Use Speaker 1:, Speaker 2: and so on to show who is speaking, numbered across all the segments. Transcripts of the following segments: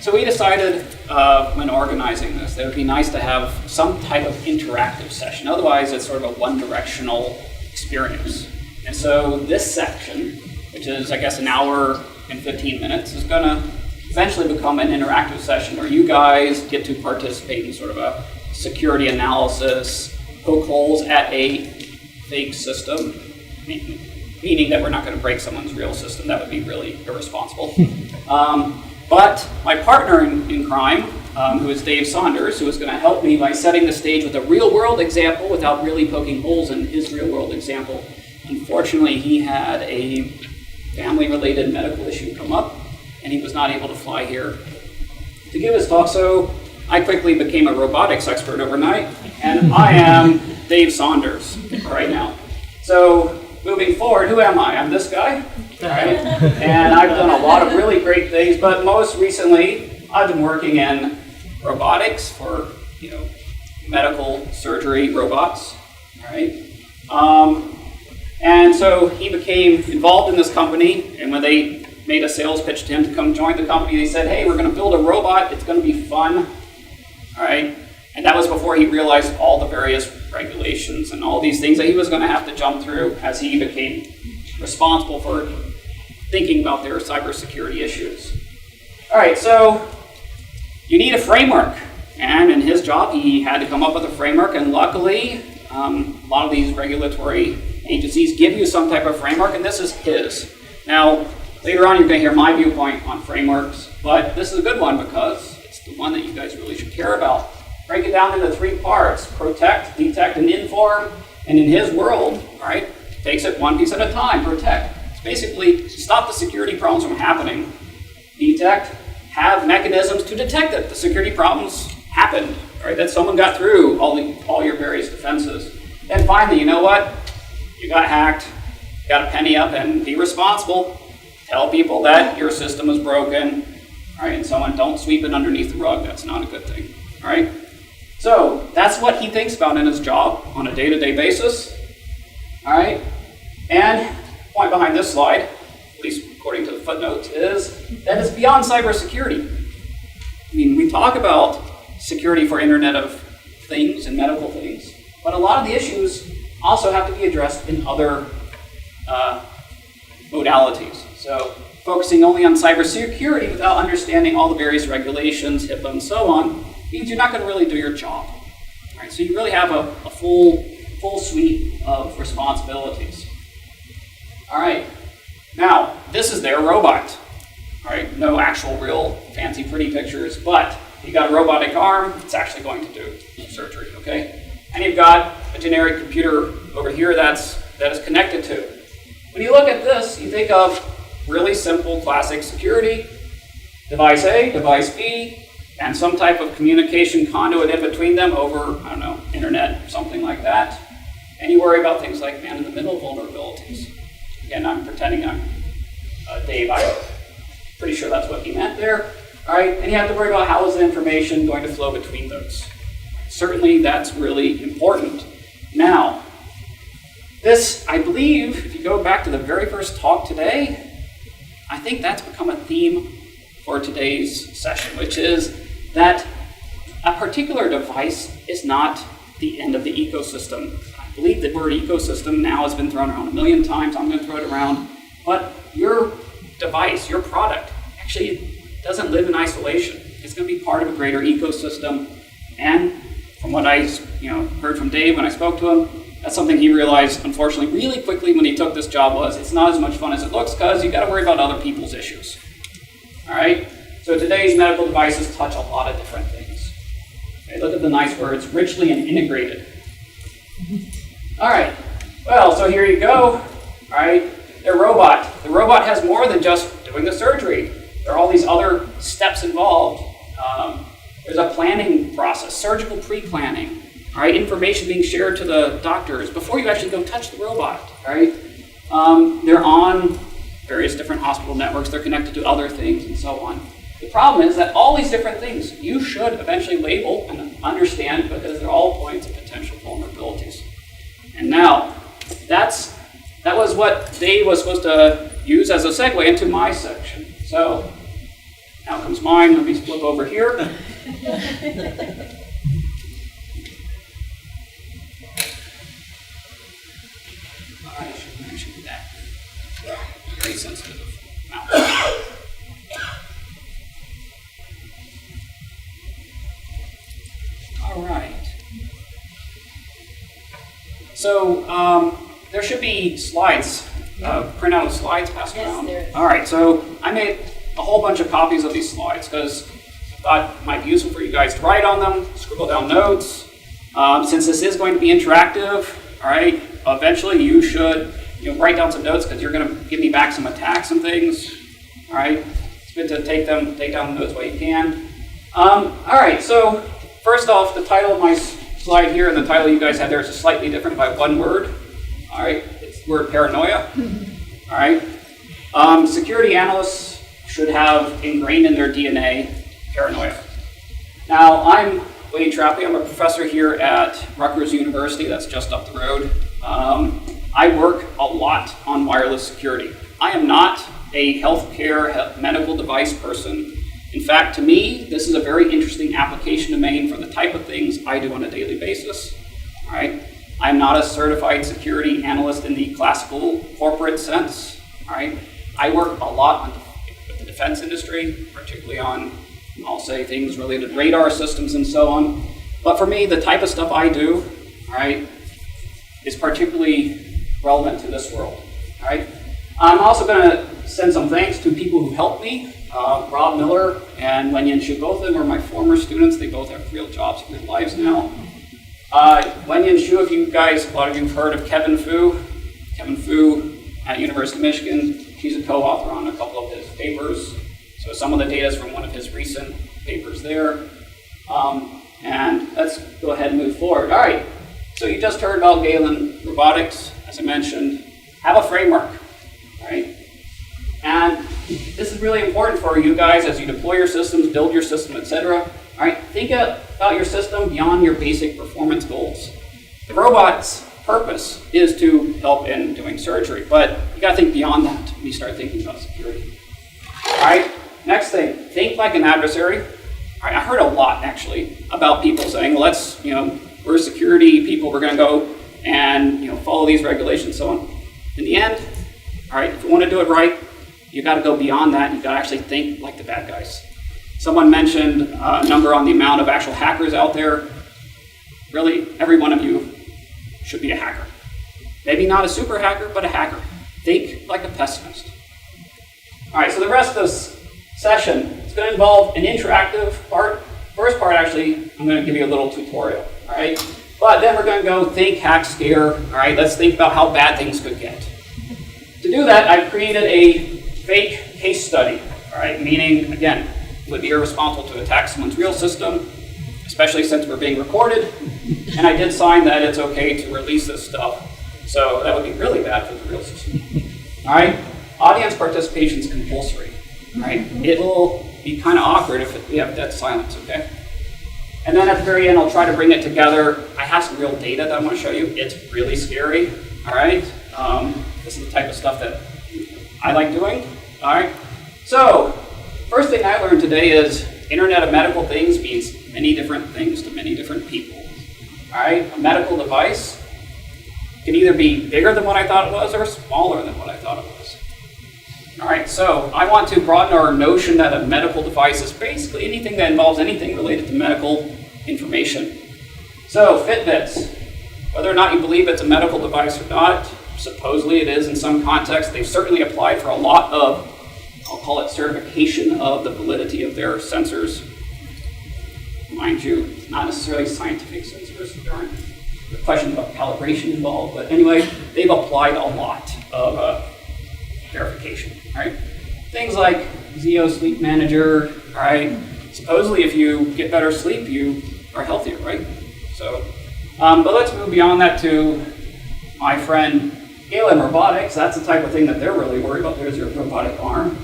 Speaker 1: So we decided when organizing this that it would be nice to have some type of interactive session. Otherwise, it's sort of a one-directional experience. And so this section, which is, I guess, an hour and 15 minutes, is going to eventually become an interactive session where you guys get to participate in sort of a security analysis, poke holes at a fake system, meaning that we're not going to break someone's real system. That would be really irresponsible. But my partner in crime, who is Dave Saunders, who is going to help me by setting the stage with a real-world example without really poking holes in his real-world example. Unfortunately, he had a family-related medical issue come up, and he was not able to fly here to give his talk, so I quickly became a robotics expert overnight, and I am Dave Saunders right now. So, moving forward, who am I? I'm this guy, right? And I've done a lot of really great things, but most recently, I've been working in robotics for, medical surgery robots, right? And so he became involved in this company, and when they made a sales pitch to him to come join the company, they said, hey, we're going to build a robot, it's going to be fun, all right? And that was before he realized all the various regulations and all these things that he was going to have to jump through as he became responsible for thinking about their cybersecurity issues. All right, so you need a framework. And in his job, he had to come up with a framework, and luckily, a lot of these regulatory agencies give you some type of framework, and this is his. Now, later on, you're going to hear my viewpoint on frameworks, but this is a good one because it's the one that you guys really should care about. Break it down into 3 parts: protect, detect, and inform. And in his world, right, takes it one piece at a time. Protect. It's basically stop the security problems from happening. Detect, have mechanisms to detect that the security problems happened, right? That someone got through all your various defenses. And finally, you know what? You got hacked, got a penny up, and be responsible. Tell people that your system is broken, all right? And someone, don't sweep it underneath the rug. That's not a good thing, all right? So that's what he thinks about in his job on a day-to-day basis, all right? And the point behind this slide, at least according to the footnotes, is that it's beyond cybersecurity. I mean, we talk about security for Internet of Things and medical things, but a lot of the issues also have to be addressed in other modalities. So focusing only on cybersecurity without understanding all the various regulations, HIPAA, and so on, means you're not going to really do your job. Right? So you really have a full suite of responsibilities. All right. Now, this is their robot. All right. No actual, real, fancy, pretty pictures, but you got a robotic arm. It's actually going to do surgery. Okay. And you've got a generic computer over here that is connected to. When you look at this, you think of really simple, classic security. Device A, device B, and some type of communication conduit in between them over, I don't know, internet or something like that. And you worry about things like man-in-the-middle vulnerabilities. Again, I'm pretending I'm Dave. I'm pretty sure that's what he meant there. All right, and you have to worry about how is the information going to flow between those. Certainly, that's really important. Now, this, I believe, if you go back to the very first talk today, I think that's become a theme for today's session, which is that a particular device is not the end of the ecosystem. I believe the word ecosystem now has been thrown around a million times. I'm going to throw it around. But your device, your product, actually doesn't live in isolation. It's going to be part of a greater ecosystem. And from what I heard from Dave when I spoke to him, that's something he realized, unfortunately, really quickly when he took this job was it's not as much fun as it looks because you got to worry about other people's issues. All right? So today's medical devices touch a lot of different things. Okay, look at the nice words, richly and integrated. All right. Well, so here you go. All right. The robot. The robot has more than just doing the surgery. There are all these other steps involved. There's a planning process, surgical pre-planning. All right, information being shared to the doctors before you actually go touch the robot. All right. They're on various different hospital networks. They're connected to other things and so on. The problem is that all these different things you should eventually label and understand because they're all points of potential vulnerabilities. And now, that was what Dave was supposed to use as a segue into my section. So, Now comes mine. Let me flip over here. I should do that. Very sensitive mouse. All right. So there should be slides, printout of slides passed around.
Speaker 2: There is.
Speaker 1: All right, so I made a whole bunch of copies of these slides because I thought it might be useful for you guys to write on them, scribble down notes. Since this is going to be interactive, all right, eventually you should write down some notes because you're going to give me back some attacks and things. All right, it's good to take down the notes while you can. All right, so first off, the title of my slide here and the title you guys have there is slightly different by one word. All right, it's the word paranoia. All right, security analysts should have ingrained in their DNA paranoia. Now, I'm Wayne Trappe. I'm a professor here at Rutgers University. That's just up the road. I work a lot on wireless security. I am not a healthcare medical device person. In fact, to me, this is a very interesting application domain for the type of things I do on a daily basis. All right, I'm not a certified security analyst in the classical corporate sense. All right, I work a lot with the defense industry, particularly on, I'll say, things related to radar systems and so on. But for me, the type of stuff I do, all right, is particularly relevant to this world. All right, I'm also going to send some thanks to people who helped me. Rob Miller and Wenyan Shu, both of them are my former students. They both have real jobs in their lives now. Wenyan Shu, if you guys, a lot of you have heard of Kevin Fu. Kevin Fu at University of Michigan. She's a co-author on a couple of his papers. So some of the data is from one of his recent papers there. And let's go ahead and move forward. All right, so you just heard about Galen Robotics, as I mentioned. Have a framework, all right? And this is really important for you guys as you deploy your systems, build your system, etc. All right, think about your system beyond your basic performance goals. The robot's purpose is to help in doing surgery, but you got to think beyond that when you start thinking about security. All right, next thing, think like an adversary. All right, I heard a lot actually about people saying, well, let's, we're security people, we're going to go and follow these regulations, so on. In the end, all right, if you want to do it right, you got to go beyond that. You got to actually think like the bad guys. Someone mentioned a number on the amount of actual hackers out there. Really, every one of you should be a hacker. Maybe not a super hacker, but a hacker. Think like a pessimist. All right, so the rest of this session is going to involve an interactive part. First part, actually, I'm going to give you a little tutorial. All right, but then we're going to go think, hack, scare. All right, let's think about how bad things could get. To do that, I've created a fake case study, all right? Meaning, again, it would be irresponsible to attack someone's real system, especially since we're being recorded. And I did sign that it's okay to release this stuff. So that would be really bad for the real system. All right? Audience participation is compulsory, all right? It will be kind of awkward if we have dead silence, okay? And then at the very end, I'll try to bring it together. I have some real data that I want to show you. It's really scary, all right? This is the type of stuff that I like doing. All right. So, first thing I learned today is Internet of Medical Things means many different things to many different people. All right. A medical device can either be bigger than what I thought it was or smaller than what I thought it was. All right. So, I want to broaden our notion that a medical device is basically anything that involves anything related to medical information. So, Fitbits, whether or not you believe it's a medical device or not, supposedly it is in some context. They've certainly applied for a lot of, I'll call it certification of the validity of their sensors. Mind you, not necessarily scientific sensors. There aren't questions about calibration involved. But anyway, they've applied a lot of verification. Right? Things like Zio Sleep Manager. All right? Supposedly if you get better sleep, you are healthier, right? So, but let's move beyond that to my friend Galen Robotics. That's the type of thing that they're really worried about. There's your robotic arm.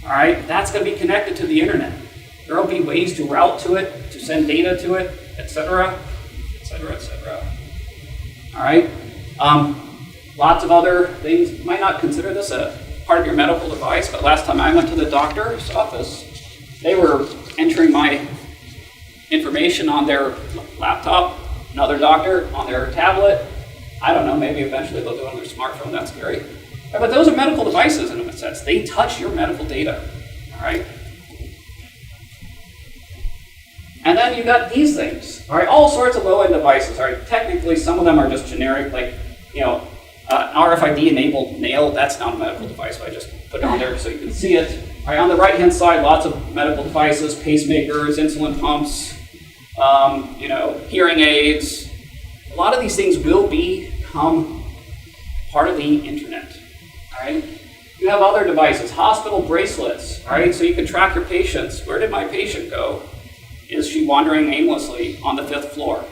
Speaker 1: All right, that's going to be connected to the internet. There will be ways to route to it, to send data to it, etc., etc., etc. All right. Lots of other things. You might not consider this a part of your medical device, but last time I went to the doctor's office, they were entering my information on their laptop, another doctor on their tablet. I don't know, maybe eventually they'll do it on their smartphone, that's scary. But those are medical devices in a sense. They touch your medical data, all right? And then you've got these things, all right? All sorts of low-end devices, all right? Technically, some of them are just generic, like, RFID-enabled nail, that's not a medical device, but I just put it on there so you can see it. All right, on the right-hand side, lots of medical devices, pacemakers, insulin pumps, hearing aids. A lot of these things will become part of the internet, all right? You have other devices, hospital bracelets, all right? So you can track your patients. Where did my patient go? Is she wandering aimlessly on the 5th floor?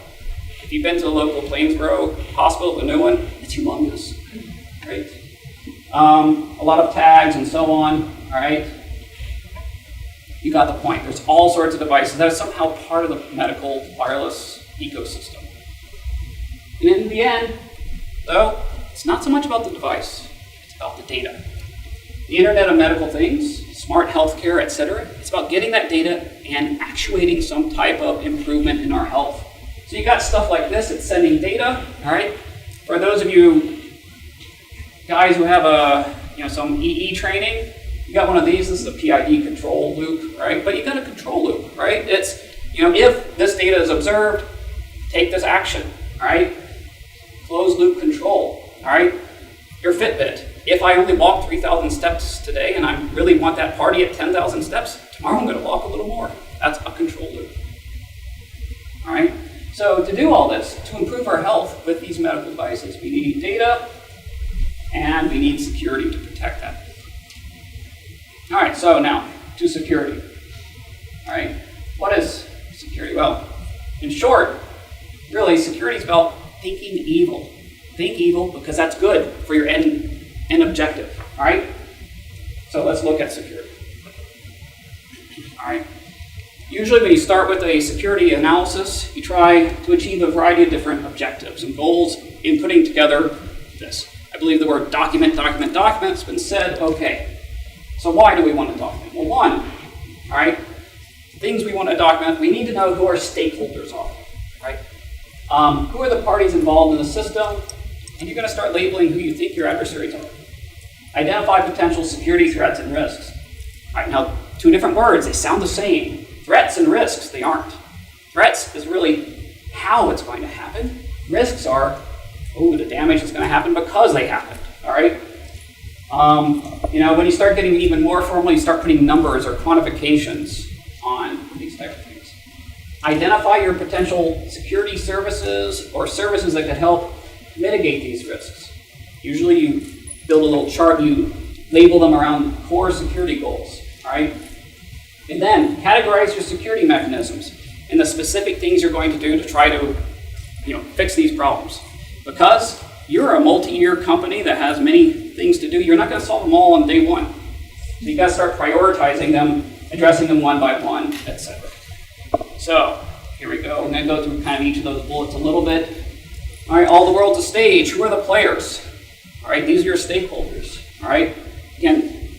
Speaker 1: If you've been to the local Plainsboro hospital, the new one, it's humongous, right? A lot of tags and so on, all right? You got the point. There's all sorts of devices that are somehow part of the medical wireless ecosystem. And in the end, though, it's not so much about the device, it's about the data. The Internet of Medical Things, smart healthcare, etc. It's about getting that data and actuating some type of improvement in our health. So you got stuff like this, it's sending data, all right? For those of you guys who have some EE training, you got one of these. This is a PID control loop, right? But you got a control loop, right? It's, if this data is observed, take this action, all right? Closed loop control, all right? Your Fitbit. If I only walk 3,000 steps today and I really want that party at 10,000 steps, tomorrow I'm going to walk a little more. That's a control loop, all right? So to do all this, to improve our health with these medical devices, we need data and we need security to protect that. All right, so now to security. All right, what is security? Well, in short, really, security is about thinking evil. Think evil because that's good for your end objective. All right, so let's look at security. All right, usually when you start with a security analysis, you try to achieve a variety of different objectives and goals in putting together this. I believe the word document has been said. Okay, so why do we want to document? Well, one, all right, things we want to document, we need to know who our stakeholders are, right? Who are the parties involved in the system, and you're going to start labeling who you think your adversaries are. Identify potential security threats and risks. All right, now, two different words, they sound the same. Threats and risks, they aren't. Threats is really how it's going to happen. Risks are, the damage is going to happen because they happened, all right? When you start getting even more formal, you start putting numbers or quantifications on these type of things. Identify your potential security services or services that could help mitigate these risks. Usually you build a little chart, you label them around core security goals, all right? And then categorize your security mechanisms and the specific things you're going to do to try to fix these problems. Because you're a multi-year company that has many things to do, you're not going to solve them all on day one. So you got to start prioritizing them, addressing them one by one, etc. So here we go. We're going to go through kind of each of those bullets a little bit. All right, all the world's a stage. Who are the players? All right, these are your stakeholders. All right, again,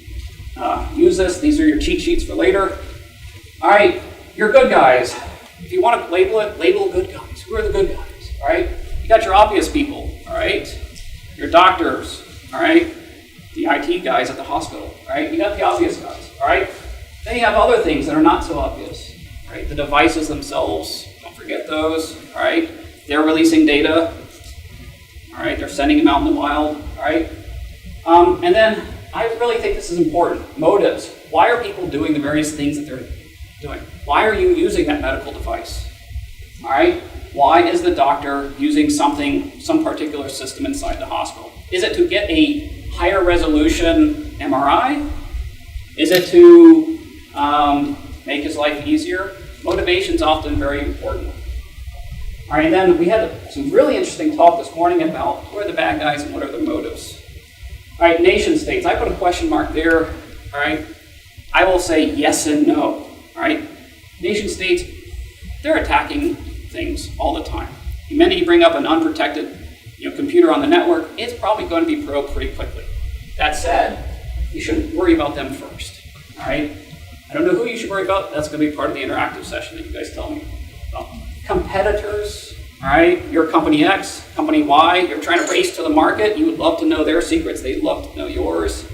Speaker 1: use this. These are your cheat sheets for later. All right, your good guys. If you want to label it, label good guys. Who are the good guys? All right, you got your obvious people. All right, your doctors. All right, the IT guys at the hospital. All right, you got the obvious guys. All right, then you have other things that are not so obvious. All right, the devices themselves. Don't forget those. All right. They're releasing data, all right? They're sending them out in the wild, all right? And then I really think this is important. Motives. Why are people doing the various things that they're doing? Why are you using that medical device, all right? Why is the doctor using some particular system inside the hospital? Is it to get a higher resolution MRI? Is it to make his life easier? Motivation is often very important. All right, and then we had some really interesting talk this morning about who are the bad guys and what are their motives. All right, nation states. I put a question mark there. All right, I will say yes and no. All right, nation states, they're attacking things all the time. The minute you bring up an unprotected computer on the network, it's probably going to be probed pretty quickly. That said, you shouldn't worry about them first. All right, I don't know who you should worry about. That's going to be part of the interactive session that you guys tell me about. Competitors, all right? You're company X, company Y. You're trying to race to the market. You would love to know their secrets. They'd love to know yours,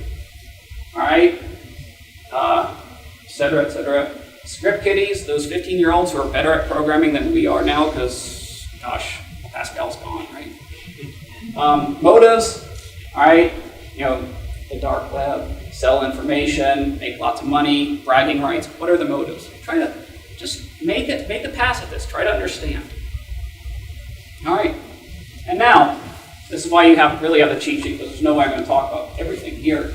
Speaker 1: all right? Et cetera, et cetera. Script kiddies, those 15-year-olds who are better at programming than we are now because, gosh, Pascal's gone, right? Motives, all right? You know, the dark web, sell information, make lots of money, bragging rights. What are the motives? Try to just make a pass at this. Try to understand. All right. And now, this is why you really have the cheat sheet, because there's no way I'm going to talk about everything here.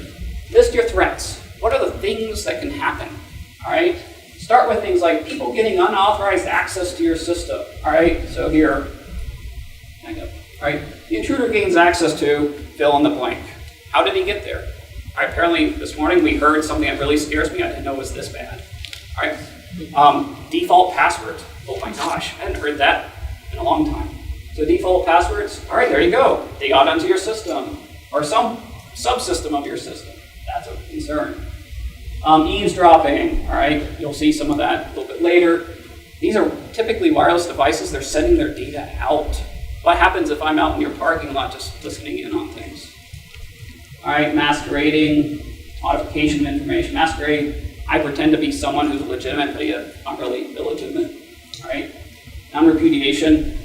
Speaker 1: List your threats. What are the things that can happen? All right. Start with things like people getting unauthorized access to your system. All right. So here, all right. The intruder gains access to fill in the blank. How did he get there? All right, apparently this morning we heard something that really scares me. I didn't know it was this bad. All right, default passwords. Oh my gosh, I hadn't heard that in a long time. So default passwords, all right, there you go. They got onto your system or some subsystem of your system. That's a concern. Eavesdropping, all right, you'll see some of that a little bit later. These are typically wireless devices. They're sending their data out. What happens if I'm out in your parking lot just listening in on things? All right, masquerading, modification of information. Masquerade, I pretend to be someone who's legitimate, but yet I'm really illegitimate. All right, non-repudiation.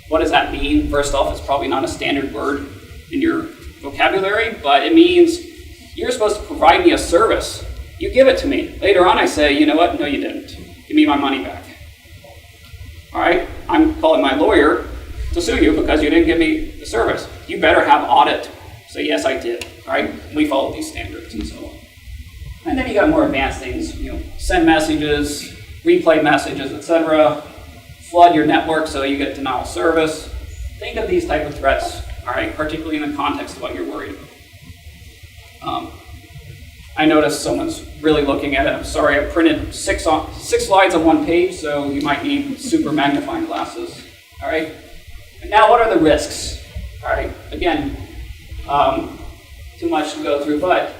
Speaker 1: What does that mean? First off, it's probably not a standard word in your vocabulary, but it means you're supposed to provide me a service. You give it to me. Later on, I say, you know what? No, you didn't. Give me my money back. All right, I'm calling my lawyer to sue you because you didn't give me the service. You better have audit. So yes, I did. All right, we follow these standards and so on. And then you got more advanced things. You know, send messages, replay messages, etc. Flood your network so you get denial of service. Think of these type of threats. All right, particularly in the context of what you're worried about. I noticed someone's really looking at it. I'm sorry, I printed six slides on one page, so you might need super magnifying glasses. All right. And now, what are the risks? All right. Again. Too much to go through, but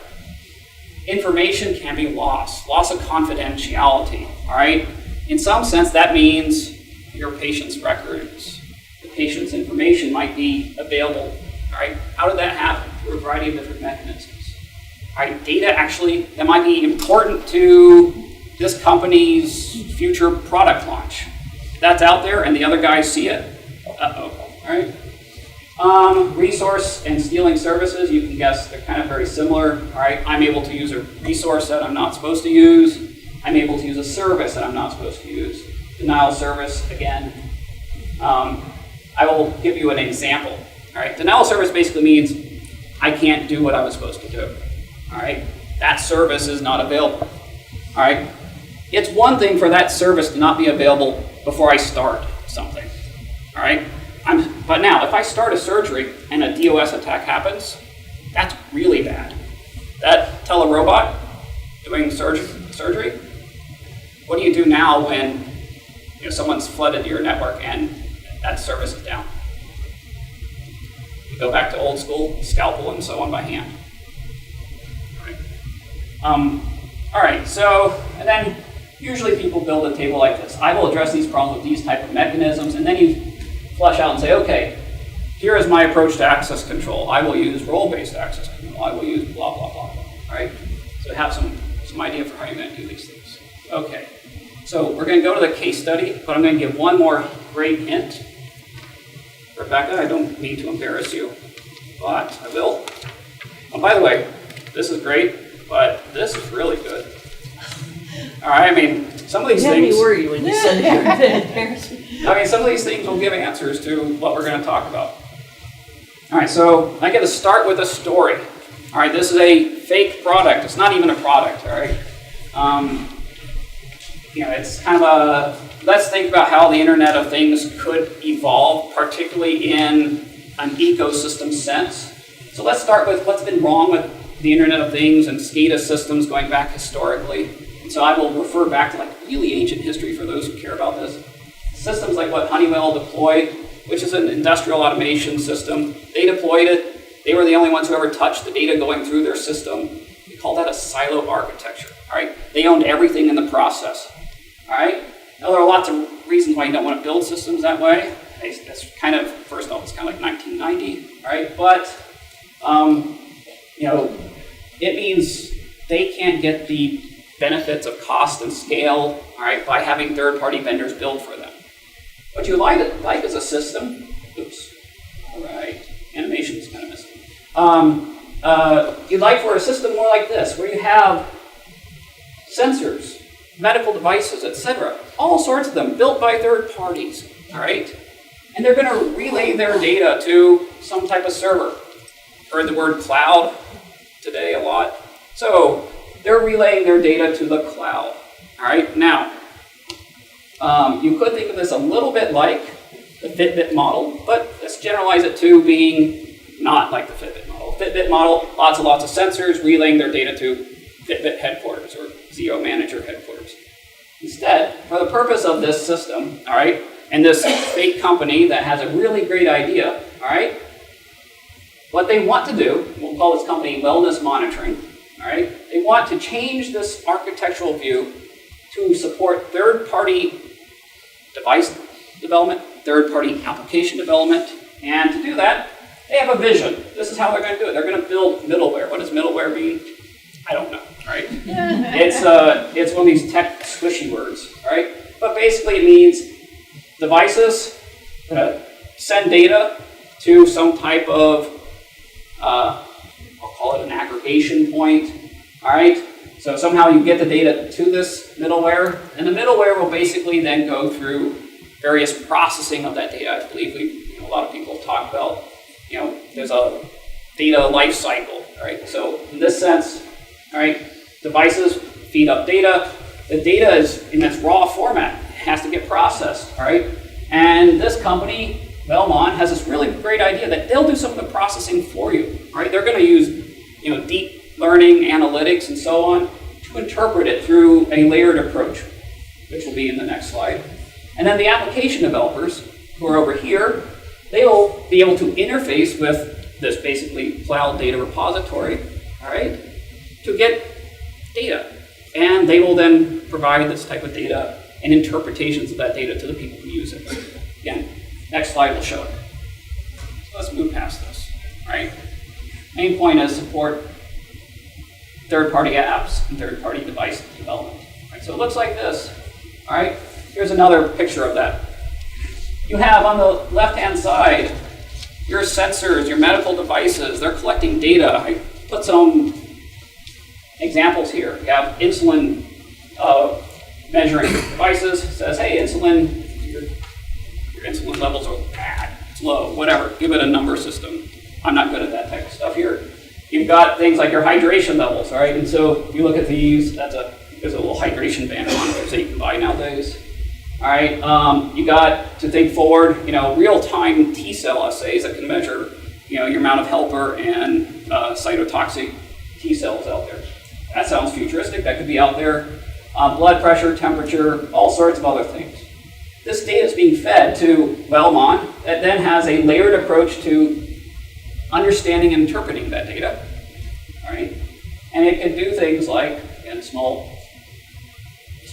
Speaker 1: information can be lost of confidentiality, all right? In some sense, that means your patient's records, the patient's information might be available, all right? How did that happen? Through a variety of different mechanisms. All right, data actually, that might be important to this company's future product launch. That's out there and the other guys see it. Uh-oh, all right? Resource and stealing services, you can guess they're kind of very similar. All right, I'm able to use a resource that I'm not supposed to use. I'm able to use a service that I'm not supposed to use. Denial of service, again. I will give you an example. All right, denial of service basically means I can't do what I was supposed to do. All right, that service is not available. All right, it's one thing for that service to not be available before I start something. All right. But now, if I start a surgery and a DOS attack happens, that's really bad. That telerobot doing surgery, what do you do now when someone's flooded your network and that service is down? You go back to old school, scalpel and so on by hand. All right, so, and then usually people build a table like this. I will address these problems with these type of mechanisms, and then you flush out and say, okay, here is my approach to access control. I will use role-based access control. I will use blah, blah, blah, blah. All right? So have some idea for how you're going to do these things. Okay. So we're going to go to the case study, but I'm going to give one more great hint. Rebecca, I don't mean to embarrass you, but I will. Oh, by the way, this is great, but this is really good. All right, I mean, some of these things... You had me worried when you said you were going to embarrass me. I mean, some of these things will give answers to what we're going to talk about. All right, so I get to start with a story. All right, this is a fake product. It's not even a product, all right? It's kind of a, let's think about how the Internet of Things could evolve, particularly in an ecosystem sense. So let's start with what's been wrong with the Internet of Things and SCADA systems going back historically. And so I will refer back to really ancient history for those who care about this. Systems like what Honeywell deployed, which is an industrial automation system. They deployed it. They were the only ones who ever touched the data going through their system. We call that a silo architecture. All right, they owned everything in the process. All right. Now there are lots of reasons why you don't want to build systems that way. That's kind of, first off, it's kind of like 1990, all right? But it means they can't get the benefits of cost and scale, all right, by having third-party vendors build for them. What you like is a system. Oops. All right. Animation's kind of missing. You'd like for a system more like this, where you have sensors, medical devices, etc. All sorts of them built by third parties, all right? And they're going to relay their data to some type of server. Heard the word cloud today a lot. So they're relaying their data to the cloud, all right? Now, you could think of this a little bit like the Fitbit model, but let's generalize it to being not like the Fitbit model. Fitbit model, lots and lots of sensors relaying their data to Fitbit headquarters or ZO Manager headquarters. Instead, for the purpose of this system, all right, and this fake company that has a really great idea, all right, what they want to do, we'll call this company wellness monitoring, all right, they want to change this architectural view to support third-party device development, third-party application development, and to do that, they have a vision. This is how they're going to do it. They're going to build middleware. What does middleware mean? I don't know, right? It's one of these tech squishy words, right? But basically it means devices send data to some type of, I'll call it an aggregation point, all right? So somehow you get the data to this middleware, and the middleware will basically then go through various processing of that data. I believe a lot of people talk about, there's a data life cycle, right? So in this sense, all right, devices feed up data. The data is in its raw format. It has to get processed, all right? And this company, Wellmon, has this really great idea that they'll do some of the processing for you, right? They're going to use, deep learning, analytics, and so on to interpret it through a layered approach, which will be in the next slide. And then the application developers, who are over here, they will be able to interface with this basically cloud data repository, all right, to get data. And they will then provide this type of data and interpretations of that data to the people who use it. Again, next slide will show it. So let's move past this, right? Main point is support third-party apps and third-party device development. Right, so it looks like this, all right? Here's another picture of that. You have on the left-hand side your sensors, your medical devices. They're collecting data. I put some examples here. You have insulin measuring devices. It says, hey, insulin, your insulin levels are bad, it's low, whatever. Give it a number system. I'm not good at that type of stuff here. You've got things like your hydration levels, all right? And so you look at these, there's a little hydration band on there that you can buy nowadays. All right, you got to think forward, real-time T-cell assays that can measure, your amount of helper and cytotoxic T-cells out there. That sounds futuristic. That could be out there. Blood pressure, temperature, all sorts of other things. This data is being fed to Wellmon that then has a layered approach to understanding and interpreting that data. All right, and it can do things like, again, small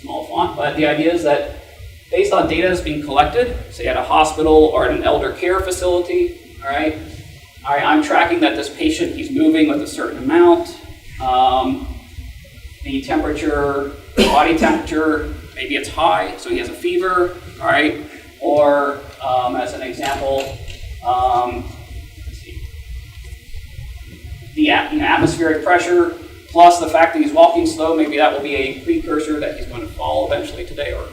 Speaker 1: font, but the idea is that based on data that's being collected, say at a hospital or at an elder care facility, all right, I'm tracking that this patient, he's moving with a certain amount, the temperature, body temperature, maybe it's high, so he has a fever, all right, or as an example, let's see, the atmospheric pressure plus the fact that he's walking slow, maybe that will be a precursor that he's going to fall eventually today, or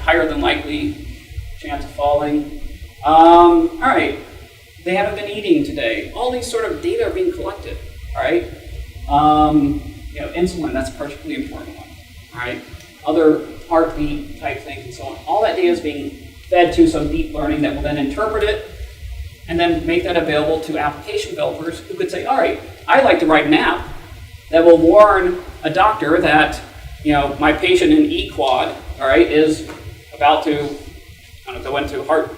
Speaker 1: higher than likely chance of falling. All right, they haven't been eating today. All these sort of data are being collected, all right? Insulin, that's a particularly important one, all right? Other heartbeat type things and so on. All that data is being fed to some deep learning that will then interpret it and then make that available to application developers who could say, all right, I'd like to write an app that will warn a doctor that, my patient in E-quad, all right, is about to go into heart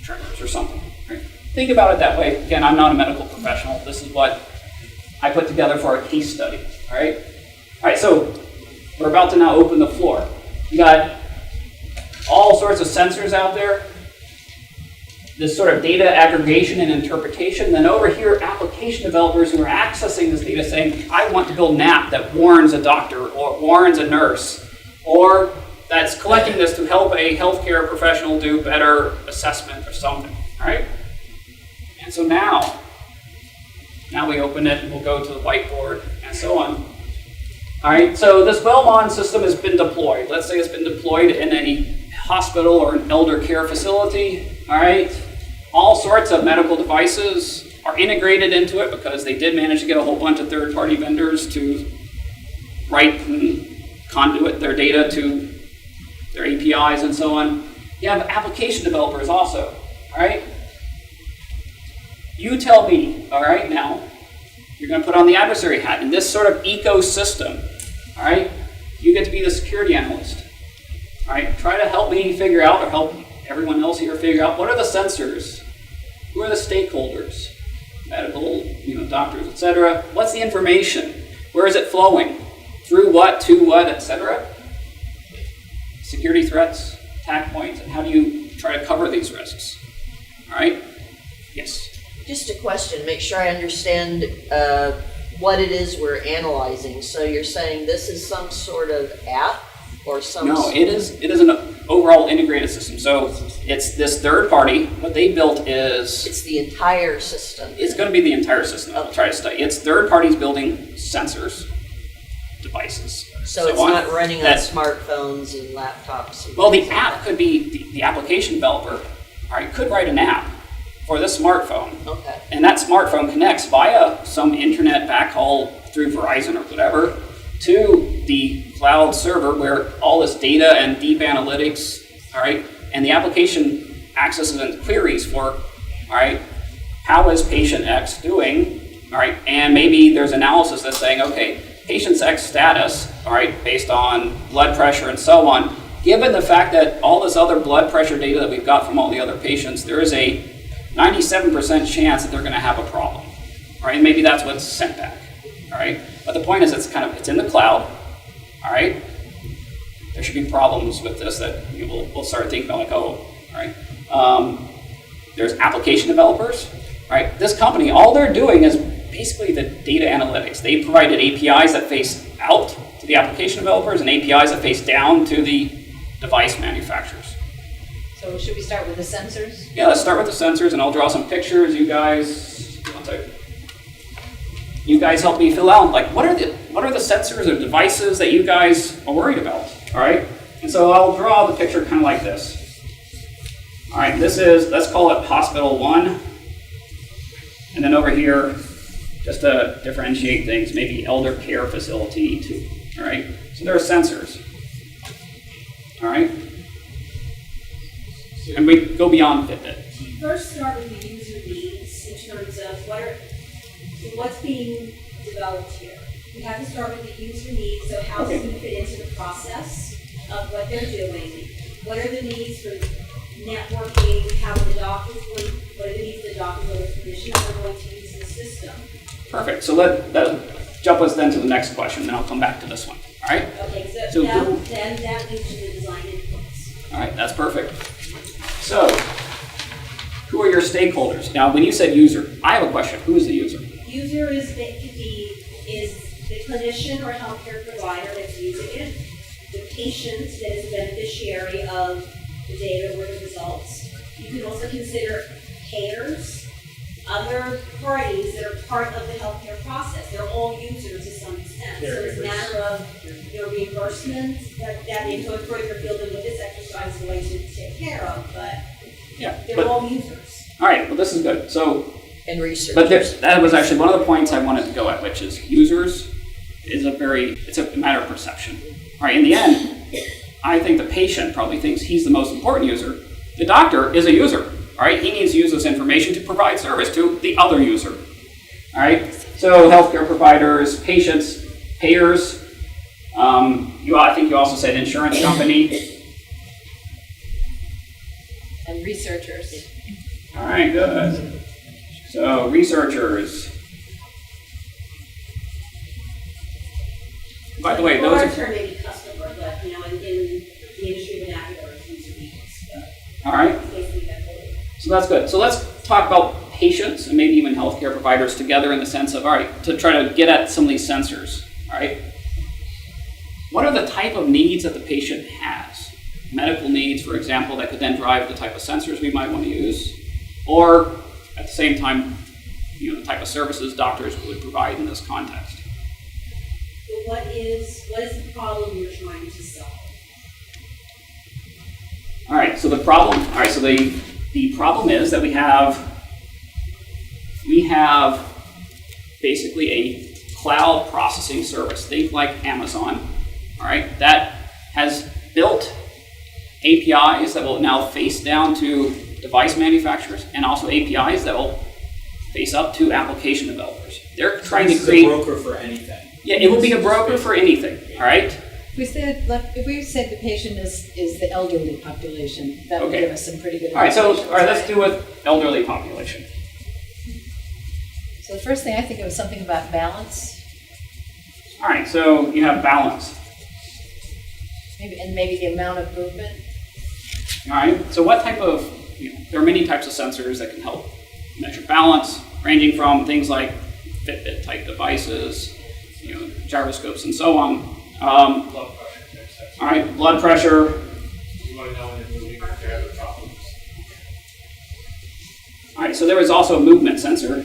Speaker 1: tremors or something. Right? Think about it that way. Again, I'm not a medical professional. This is what I put together for a case study. All right. So We're about to now open the floor. You got all sorts of sensors out there. This sort of data aggregation and interpretation. Then over here, application developers who are accessing this data saying, I want to build an app that warns a doctor or warns a nurse, or that's collecting this to help a healthcare professional do better assessment or something, right? And so now we open it and we'll go to the whiteboard and so on. All right, so this Wellmon system has been deployed. Let's say it's been deployed in a hospital or an elder care facility, all right? All sorts of medical devices are integrated into it because they did manage to get a whole bunch of third-party vendors to write and conduit their data to their APIs and so on. You have application developers also, all right? You tell me, all right, now, you're going to put on the adversary hat in this sort of ecosystem, all right? You get to be the security analyst, all right? Try to help me figure out, or help everyone else here figure out, what are the sensors? Who are the stakeholders? Medical, doctors, etc. What's the information? Where is it flowing? Through what, to what, etc. Security threats, attack points, and how do you try to cover these risks? All right? Yes?
Speaker 2: Just a question, make sure I understand what it is we're analyzing. So you're saying this is some sort of app or some...
Speaker 1: No, it is an overall integrated system. So it's this third party. What they built is...
Speaker 2: It's the entire system.
Speaker 1: It's going to be the entire system. I'll try to study. It's third parties building sensors, devices.
Speaker 2: So it's not running on smartphones and laptops. And
Speaker 1: well, the app could be the application developer. All right, could write an app for this smartphone.
Speaker 2: Okay.
Speaker 1: And that smartphone connects via some internet backhaul through Verizon or whatever to the cloud server where all this data and deep analytics, all right, and the application accesses and queries for, all right, how is patient X doing, all right, and maybe there's analysis that's saying, okay, patient's X status, all right, based on blood pressure and so on, given the fact that all this other blood pressure data that we've got from all the other patients, there is a 97% chance that they're going to have a problem, all right, and maybe that's what's sent back, all right, but the point is it's in the cloud, all right, there should be problems with this that we'll start thinking about, like, oh, all right, there's application developers, right, this company, all they're doing is basically the data analytics. They provided APIs that face out to the application developers and APIs that face down to the device manufacturers.
Speaker 3: So should we start with the sensors?
Speaker 1: Yeah, let's start with the sensors, and I'll draw some pictures. You guys help me fill out, like, what are the sensors or devices that you guys are worried about, all right? And so I'll draw the picture kind of like this. All right, this is, let's call it Hospital 1. And then over here, just to differentiate things, maybe elder care facility 2, all right? So there are sensors, all right? And we go beyond Fitbit.
Speaker 4: First start with the user needs in terms of what's being developed here. We have to start with the user needs, so how does it fit into the process of what they're doing? What are the needs for networking, how the doctors, what are the needs of the doctors or the clinicians are going to use the system?
Speaker 1: Perfect. So let jump us then to the next question, then I'll come back to this one. All right?
Speaker 4: Okay, so then that leads to the design inputs.
Speaker 1: All right, that's perfect. So, who are your stakeholders? Now, when you said user, I have a question. Who is the user?
Speaker 4: User is the clinician or healthcare provider that's using it, the patient that is a beneficiary of the data or the results. You can also consider payers, other parties that are part of the healthcare process. They're all users to some extent. So it's a matter of reimbursement that may go further afield than what this exercise is going to take care of, but they're all users.
Speaker 1: All right, well, this is good. So,
Speaker 2: and research.
Speaker 1: But that was actually one of the points I wanted to go at, which is users is it's a matter of perception. All right, in the end, I think the patient probably thinks he's the most important user. The doctor is a user. All right, he needs to use this information to provide service to the other user. All right, so healthcare providers, patients, payers. I think you also said insurance company.
Speaker 3: And researchers.
Speaker 1: All right, good. So researchers. By the way, those are...
Speaker 4: you know, in the industry vernacular, it's user needs, but
Speaker 1: All right.
Speaker 4: it's basically that whole.
Speaker 1: So that's good. So let's talk about patients and maybe even healthcare providers together in the sense of, all right, to try to get at some of these sensors, all right? What are the type of needs that the patient has? Medical needs, for example, that could then drive the type of sensors we might want to use, or at the same time, you know, the type of services doctors would provide in this context.
Speaker 4: But what is the problem you're trying to solve?
Speaker 1: All right, so the problem is that we have basically a cloud processing service, think like Amazon, all right, that has built APIs that will now face down to device manufacturers and also APIs that will face up to application developers. They're trying to create...
Speaker 5: a broker for anything.
Speaker 1: Yeah, it will be a broker for anything, all right?
Speaker 3: If we said the patient is the elderly population, that would
Speaker 1: Okay.
Speaker 3: give us some pretty good
Speaker 1: All right, so
Speaker 3: indications,
Speaker 1: let's
Speaker 3: right?
Speaker 1: do with elderly population.
Speaker 3: So the first thing I think of was something about balance,
Speaker 1: All right, so you have balance.
Speaker 3: maybe the amount of movement.
Speaker 1: All right, so what type of, there are many types of sensors that can help measure balance, ranging from things like Fitbit type devices, gyroscopes and so on.
Speaker 5: Blood pressure type stuff.
Speaker 1: All right, blood pressure.
Speaker 5: You want to know when they're moving or if they have problems.
Speaker 1: All right, so there is also a movement sensor.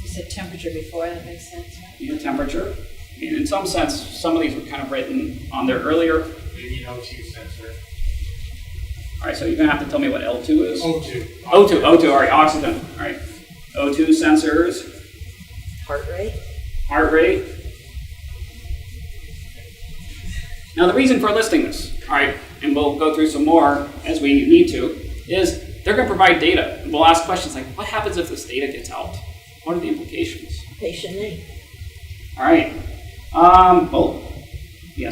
Speaker 3: You said temperature before, that makes sense, right?
Speaker 1: Temperature. And in some sense, some of these were kind of written on there earlier.
Speaker 5: Maybe an O2 sensor.
Speaker 1: All right, so you're gonna have to tell me what L2 is.
Speaker 5: O2.
Speaker 1: O2, all right, oxygen. All right, O2 sensors,
Speaker 2: Heart rate?
Speaker 1: heart rate. Now the reason for listing this, all right, and we'll go through some more as we need to, is they're gonna provide data. We'll ask questions like, what happens if this data gets out? What are the implications?
Speaker 2: Patient name?
Speaker 1: All right.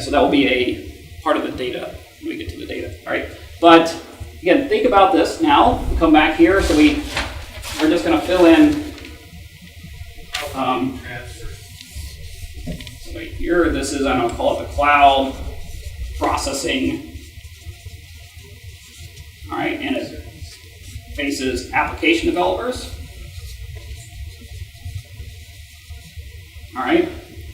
Speaker 1: So that will be a part of the data when we get to the data. All right. But again, think about this now. We'll come back here. So we're just going to fill in.
Speaker 5: Transfer.
Speaker 1: So right here, this is, I'm going to call it the cloud processing. All right, and it faces application developers. All right.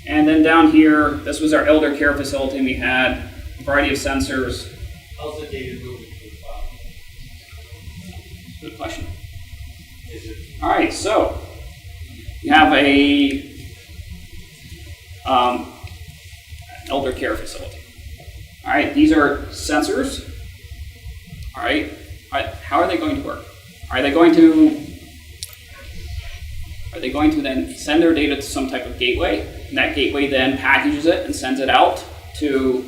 Speaker 1: And then down here, this was our elder care facility, and we had a variety of sensors.
Speaker 5: How's the data moving to the cloud?
Speaker 1: Good question.
Speaker 5: Is it
Speaker 1: All right, so you have a elder care facility. All right, these are sensors. All right, how are they going to work? Are they going to then send their data to some type of gateway? And that gateway then packages it and sends it out to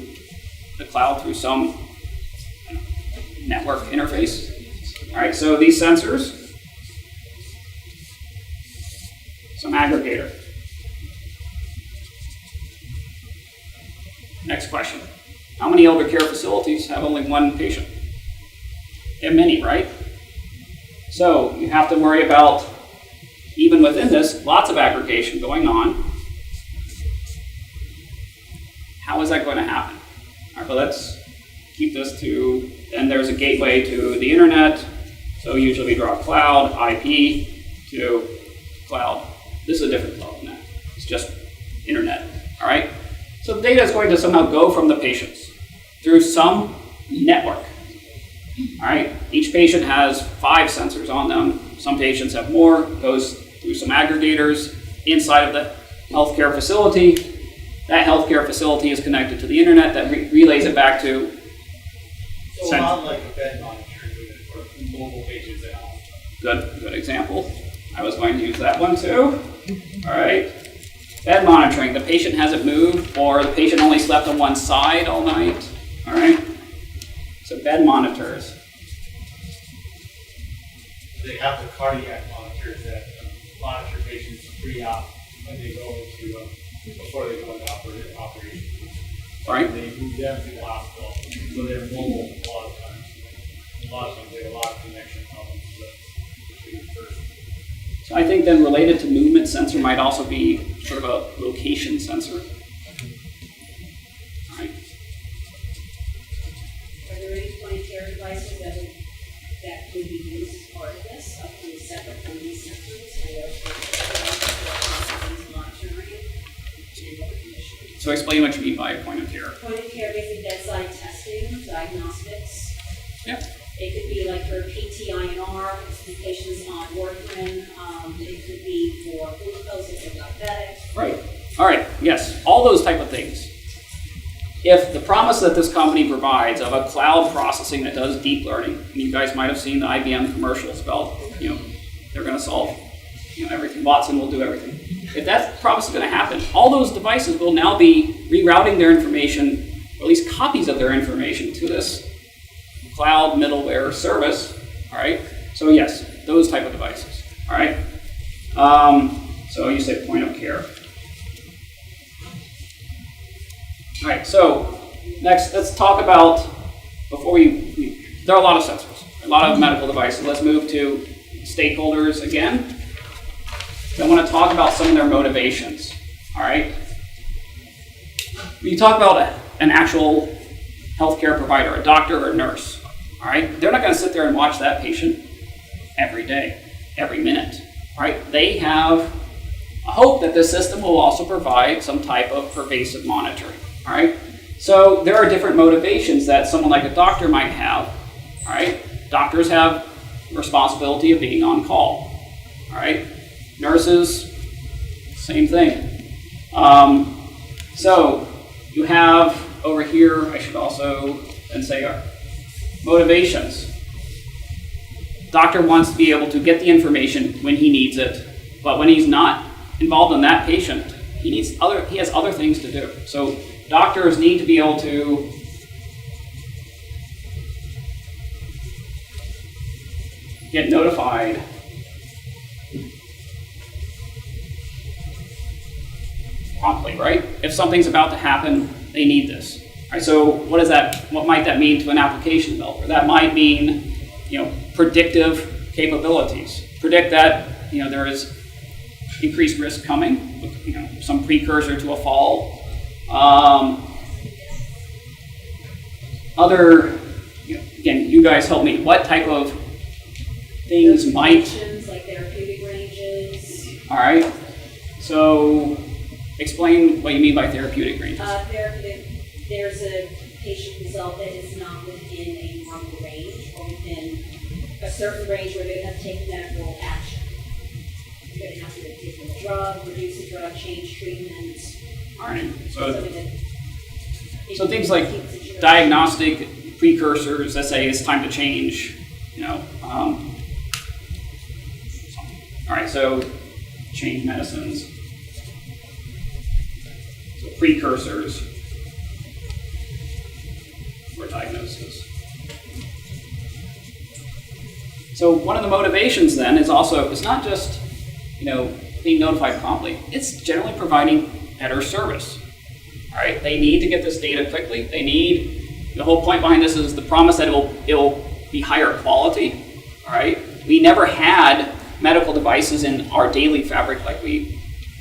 Speaker 1: the cloud through some network interface. All right, so these sensors, some aggregator. Next question. How many elder care facilities have only one patient? They have many, right? So you have to worry about, even within this, lots of aggregation going on. How is that going to happen? All right, but let's keep this to, and there's a gateway to the internet. So usually we draw cloud, IP to cloud. This is a different cloud than that. It's just internet, all right? So the data is going to somehow go from the patients through some network, all right? Each patient has 5 sensors on them. Some patients have more, goes through some aggregators inside of the healthcare facility. That healthcare facility is connected to the internet that relays it back to.
Speaker 5: so not like a bed monitoring unit for mobile pages at home?
Speaker 1: Good example. I was going to use that one too. All right. Bed monitoring. The patient hasn't moved, or the patient only slept on one side all night. All right. So bed monitors.
Speaker 5: They have the cardiac monitors that monitor patients pre-op when they go into, before they go into operation.
Speaker 1: All right.
Speaker 5: They move them to the hospital, so they're mobile a lot of times. A lot of times they have a lot of connection problems between the person.
Speaker 1: So I think then related to movement sensor might also be sort of a location sensor.
Speaker 4: point-of-care devices that could be used as part of this, up to separate from these sensors for monitoring and other conditions.
Speaker 1: So explain what you mean by point of care.
Speaker 4: Point-of-care, basically bedside testing, diagnostics.
Speaker 1: Yep.
Speaker 4: It could be like for PT-INR, patients on warfarin. It could be for glucose if they're diabetic.
Speaker 1: Right. All right. Yes. All those type of things. If the promise that this company provides of a cloud processing that does deep learning, and you guys might have seen the IBM commercials about, they're going to solve, everything. Watson will do everything. If that promise is going to happen, all those devices will now be rerouting their information, or at least copies of their information, to this cloud middleware service. All right. So yes, those type of devices. All right. So you say point of care. All right, so next, let's talk about, there are a lot of sensors, a lot of medical devices. Let's move to stakeholders again. I want to talk about some of their motivations, all right? When you talk about an actual healthcare provider, a doctor or a nurse, all right? They're not going to sit there and watch that patient every day, every minute, all right? They have a hope that this system will also provide some type of pervasive monitoring. All right, so there are different motivations that someone like a doctor might have. All right, doctors have responsibility of being on call. All right, nurses, same thing. So you have over here, I should also then say our motivations. Doctor wants to be able to get the information when he needs it, but when he's not involved in that patient, he has other things to do. So doctors need to be able to get notified promptly, right? If something's about to happen, they need this. All right, so what might that mean to an application developer? That might mean, predictive capabilities. Predict that, there is increased risk coming, some precursor to a fall. Again, you guys help me. What type of things might?
Speaker 4: Like therapeutic ranges.
Speaker 1: All right. So, explain what you mean by therapeutic ranges.
Speaker 4: There's a patient result that is not within a normal range or within a certain range where they have taken medical action. You're going to have to give them a drug, reduce a drug, change treatment.
Speaker 1: All right. So things like diagnostic precursors that say it's time to change, all right, so change medicines. So precursors for diagnosis. So one of the motivations then is also, it's not just, being notified promptly. It's generally providing better service. All right, they need to get this data quickly. The whole point behind this is the promise that it will be higher quality. All right, we never had medical devices in our daily fabric like we,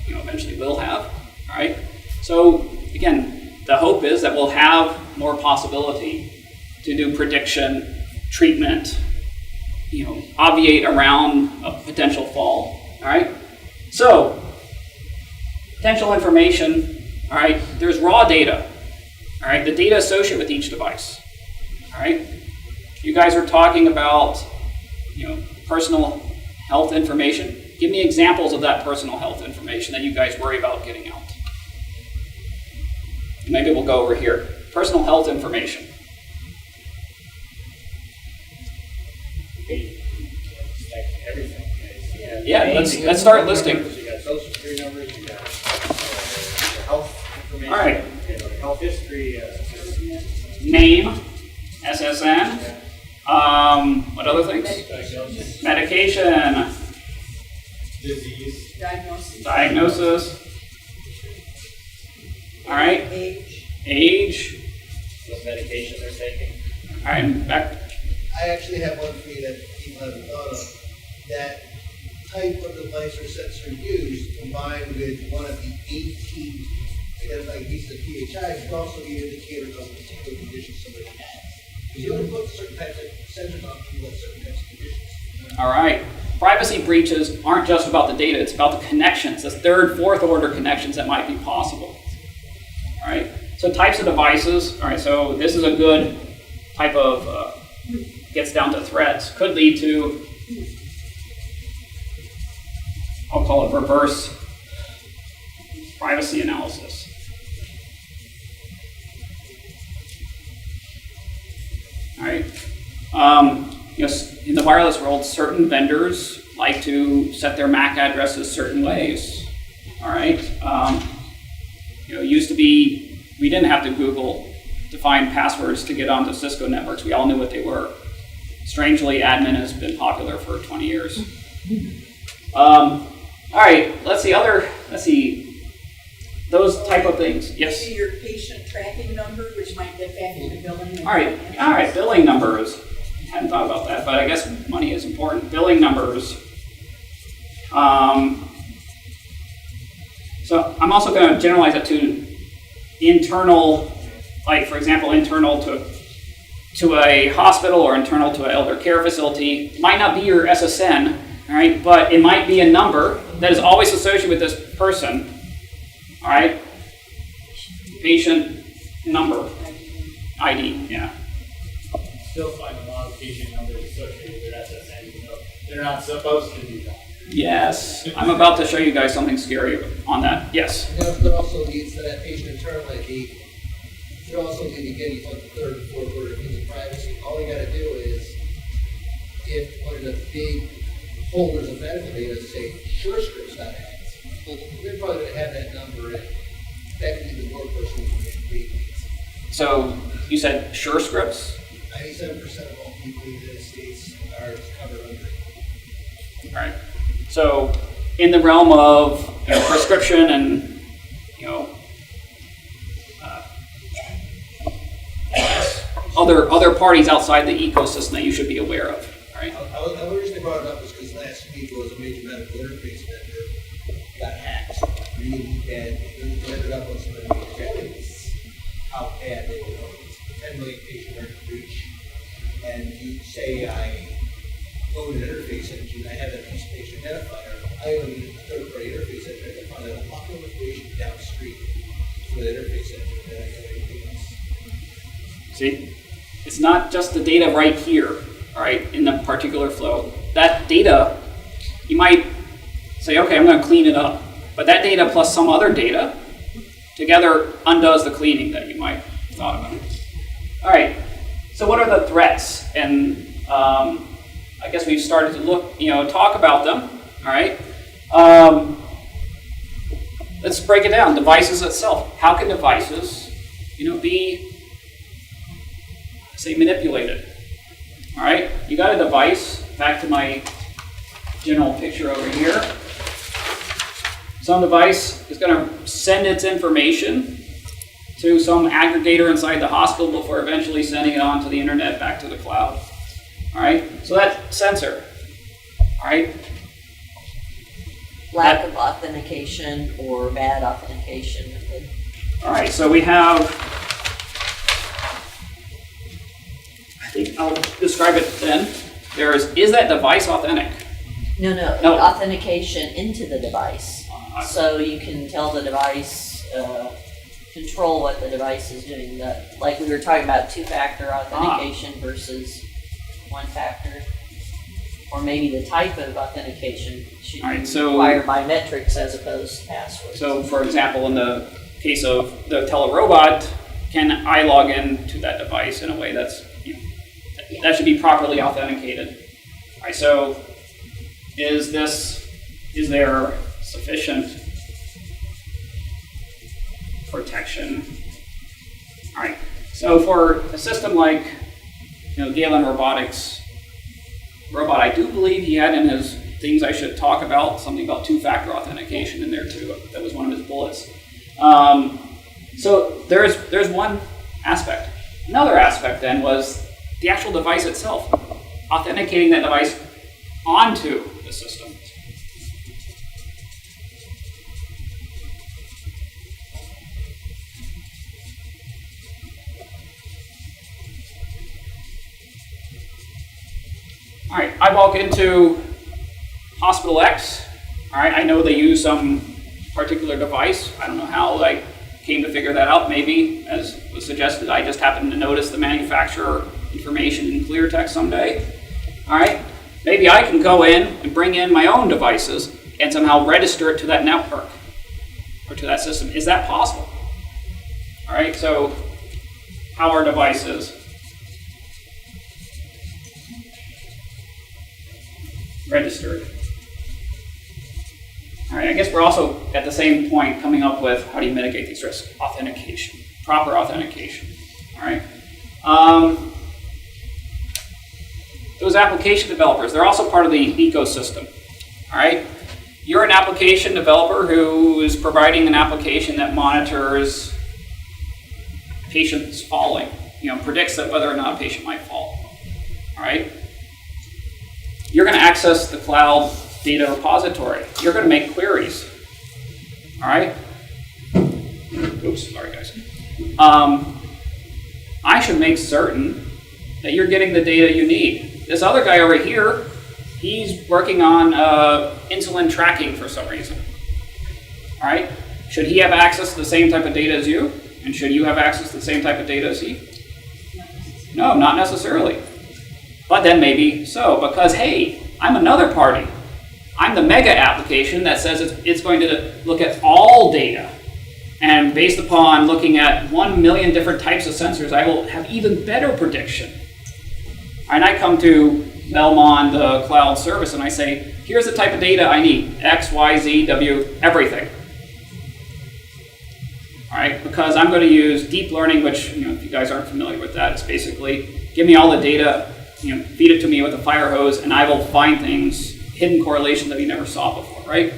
Speaker 1: eventually will have. All right, so again, the hope is that we'll have more possibility to do prediction, treatment, obviate around a potential fall. All right, so potential information. All right, there's raw data. All right, the data associated with each device. All right, you guys are talking about, personal health information. Give me examples of that personal health information that you guys worry about getting out. Maybe we'll go over here. Personal health information.
Speaker 5: Everything.
Speaker 1: Yeah, let's start listing.
Speaker 5: You got social security numbers, you got health information.
Speaker 1: All right.
Speaker 5: Health history.
Speaker 1: Name, SSN. What other things?
Speaker 5: Diagnosis.
Speaker 1: Medication.
Speaker 5: Disease.
Speaker 1: Diagnosis. All right. Age.
Speaker 5: What medication they're taking.
Speaker 1: All right, back.
Speaker 6: I actually have one for you that people haven't thought of. That type of device or sensor used combined with one of the 18 identified pieces of PHI could also be an indicator of a particular condition somebody has. Because you only put certain types of sensors on people with certain types of conditions.
Speaker 1: All right. Privacy breaches aren't just about the data, it's about the connections, the third, fourth order connections that might be possible. All right. So types of devices. All right. So this is a good type of, gets down to threats, could lead to, I'll call it reverse privacy analysis. All right. In the wireless world, certain vendors like to set their MAC addresses certain ways. All right. Used to be, we didn't have to Google to find passwords to get onto Cisco networks. We all knew what they were. Strangely, admin has been popular for 20 years. All right. Let's see. Those type of things. Yes.
Speaker 7: Maybe your patient tracking number, which might get back into billing.
Speaker 1: All right. Billing numbers. I hadn't thought about that, but I guess money is important. Billing numbers. So I'm also going to generalize it to internal, like for example, internal to a hospital or internal to an elder care facility. It might not be your SSN, all right, but it might be a number that is always associated with this person. All right, patient number, ID, yeah.
Speaker 5: Still find a lot of patient numbers associated with their SSN, even though they're not supposed to do that.
Speaker 1: Yes, I'm about to show you guys something scary on that. Yes.
Speaker 6: And that also leads to that patient internal ID. It also leads to getting like the third and fourth order things of privacy. All you got to do is, if one of the big holders of medical data, say SureScripts.net, they're probably going to have that number, and that could be the more personal information.
Speaker 1: So you said SureScripts?
Speaker 6: 97% of all people in the United States are covered under it.
Speaker 1: All right. So in the realm of prescription and other parties outside the ecosystem that you should be aware of. All right.
Speaker 6: I originally brought it up was because last week was a major medical interface vendor got hacked. Really bad. It ended up on some of the failures. How bad they were. 10 million patient record breach. And you say I load an interface engine, I have that piece of patient identifier. I only need a third-party interface engine. I can find out a lot of information downstream for the interface engine than I can anything else.
Speaker 1: See, it's not just the data right here, all right, in the particular flow. That data, you might say, okay, I'm going to clean it up. But that data plus some other data together undoes the cleaning that you might have thought about. All right, so what are the threats? And I guess we've started to talk about them, all right? Let's break it down. Devices itself. How can devices, be, say, manipulated? All right, you got a device. Back to my general picture over here. Some device is going to send its information to some aggregator inside the hospital before eventually sending it on to the internet back to the cloud. All right, so that sensor. All right.
Speaker 2: Lack of authentication or bad authentication method.
Speaker 1: All right, so we have, I think I'll describe it then. Is that device authentic?
Speaker 2: No. Authentication into the device. So you can tell the device, control what the device is doing. Like we were talking about two-factor authentication versus one-factor. Or maybe the type of authentication should require biometrics as opposed to passwords.
Speaker 1: So, for example, in the case of the telerobot, can I log in to that device in a way that's, that should be properly authenticated? All right, so is there sufficient protection? All right, so for a system like, Galen Robotics, robot, I do believe he had in his things I should talk about, something about two-factor authentication in there too. That was one of his bullets. So there's one aspect. Another aspect then was the actual device itself, authenticating that device onto the system. All right, I walk into Hospital X. All right, I know they use some particular device. I don't know how I came to figure that out. Maybe, as was suggested, I just happened to notice the manufacturer information in clear text someday. All right, maybe I can go in and bring in my own devices and somehow register it to that network or to that system. Is that possible? All right, so how are devices registered? All right, I guess we're also at the same point coming up with how do you mitigate these risks? Authentication, proper authentication. All right. Those application developers, they're also part of the ecosystem. All right. You're an application developer who is providing an application that monitors patients falling, predicts that whether or not a patient might fall. All right. You're going to access the cloud data repository. You're going to make queries. All right? Oops, sorry guys. I should make certain that you're getting the data you need. This other guy over here, he's working on insulin tracking for some reason. All right? Should he have access to the same type of data as you? And should you have access to the same type of data as he? No, not necessarily. But then maybe so, because hey, I'm another party. I'm the mega application that says it's going to look at all data. And based upon looking at 1 million different types of sensors, I will have even better prediction. And I come to Belmont, the cloud service, and I say, here's the type of data I need. X, Y, Z, W, everything. All right, because I'm going to use deep learning, which, if you guys aren't familiar with that, it's basically give me all the data, feed it to me with a fire hose, and I will find things, hidden correlations that you never saw before, right?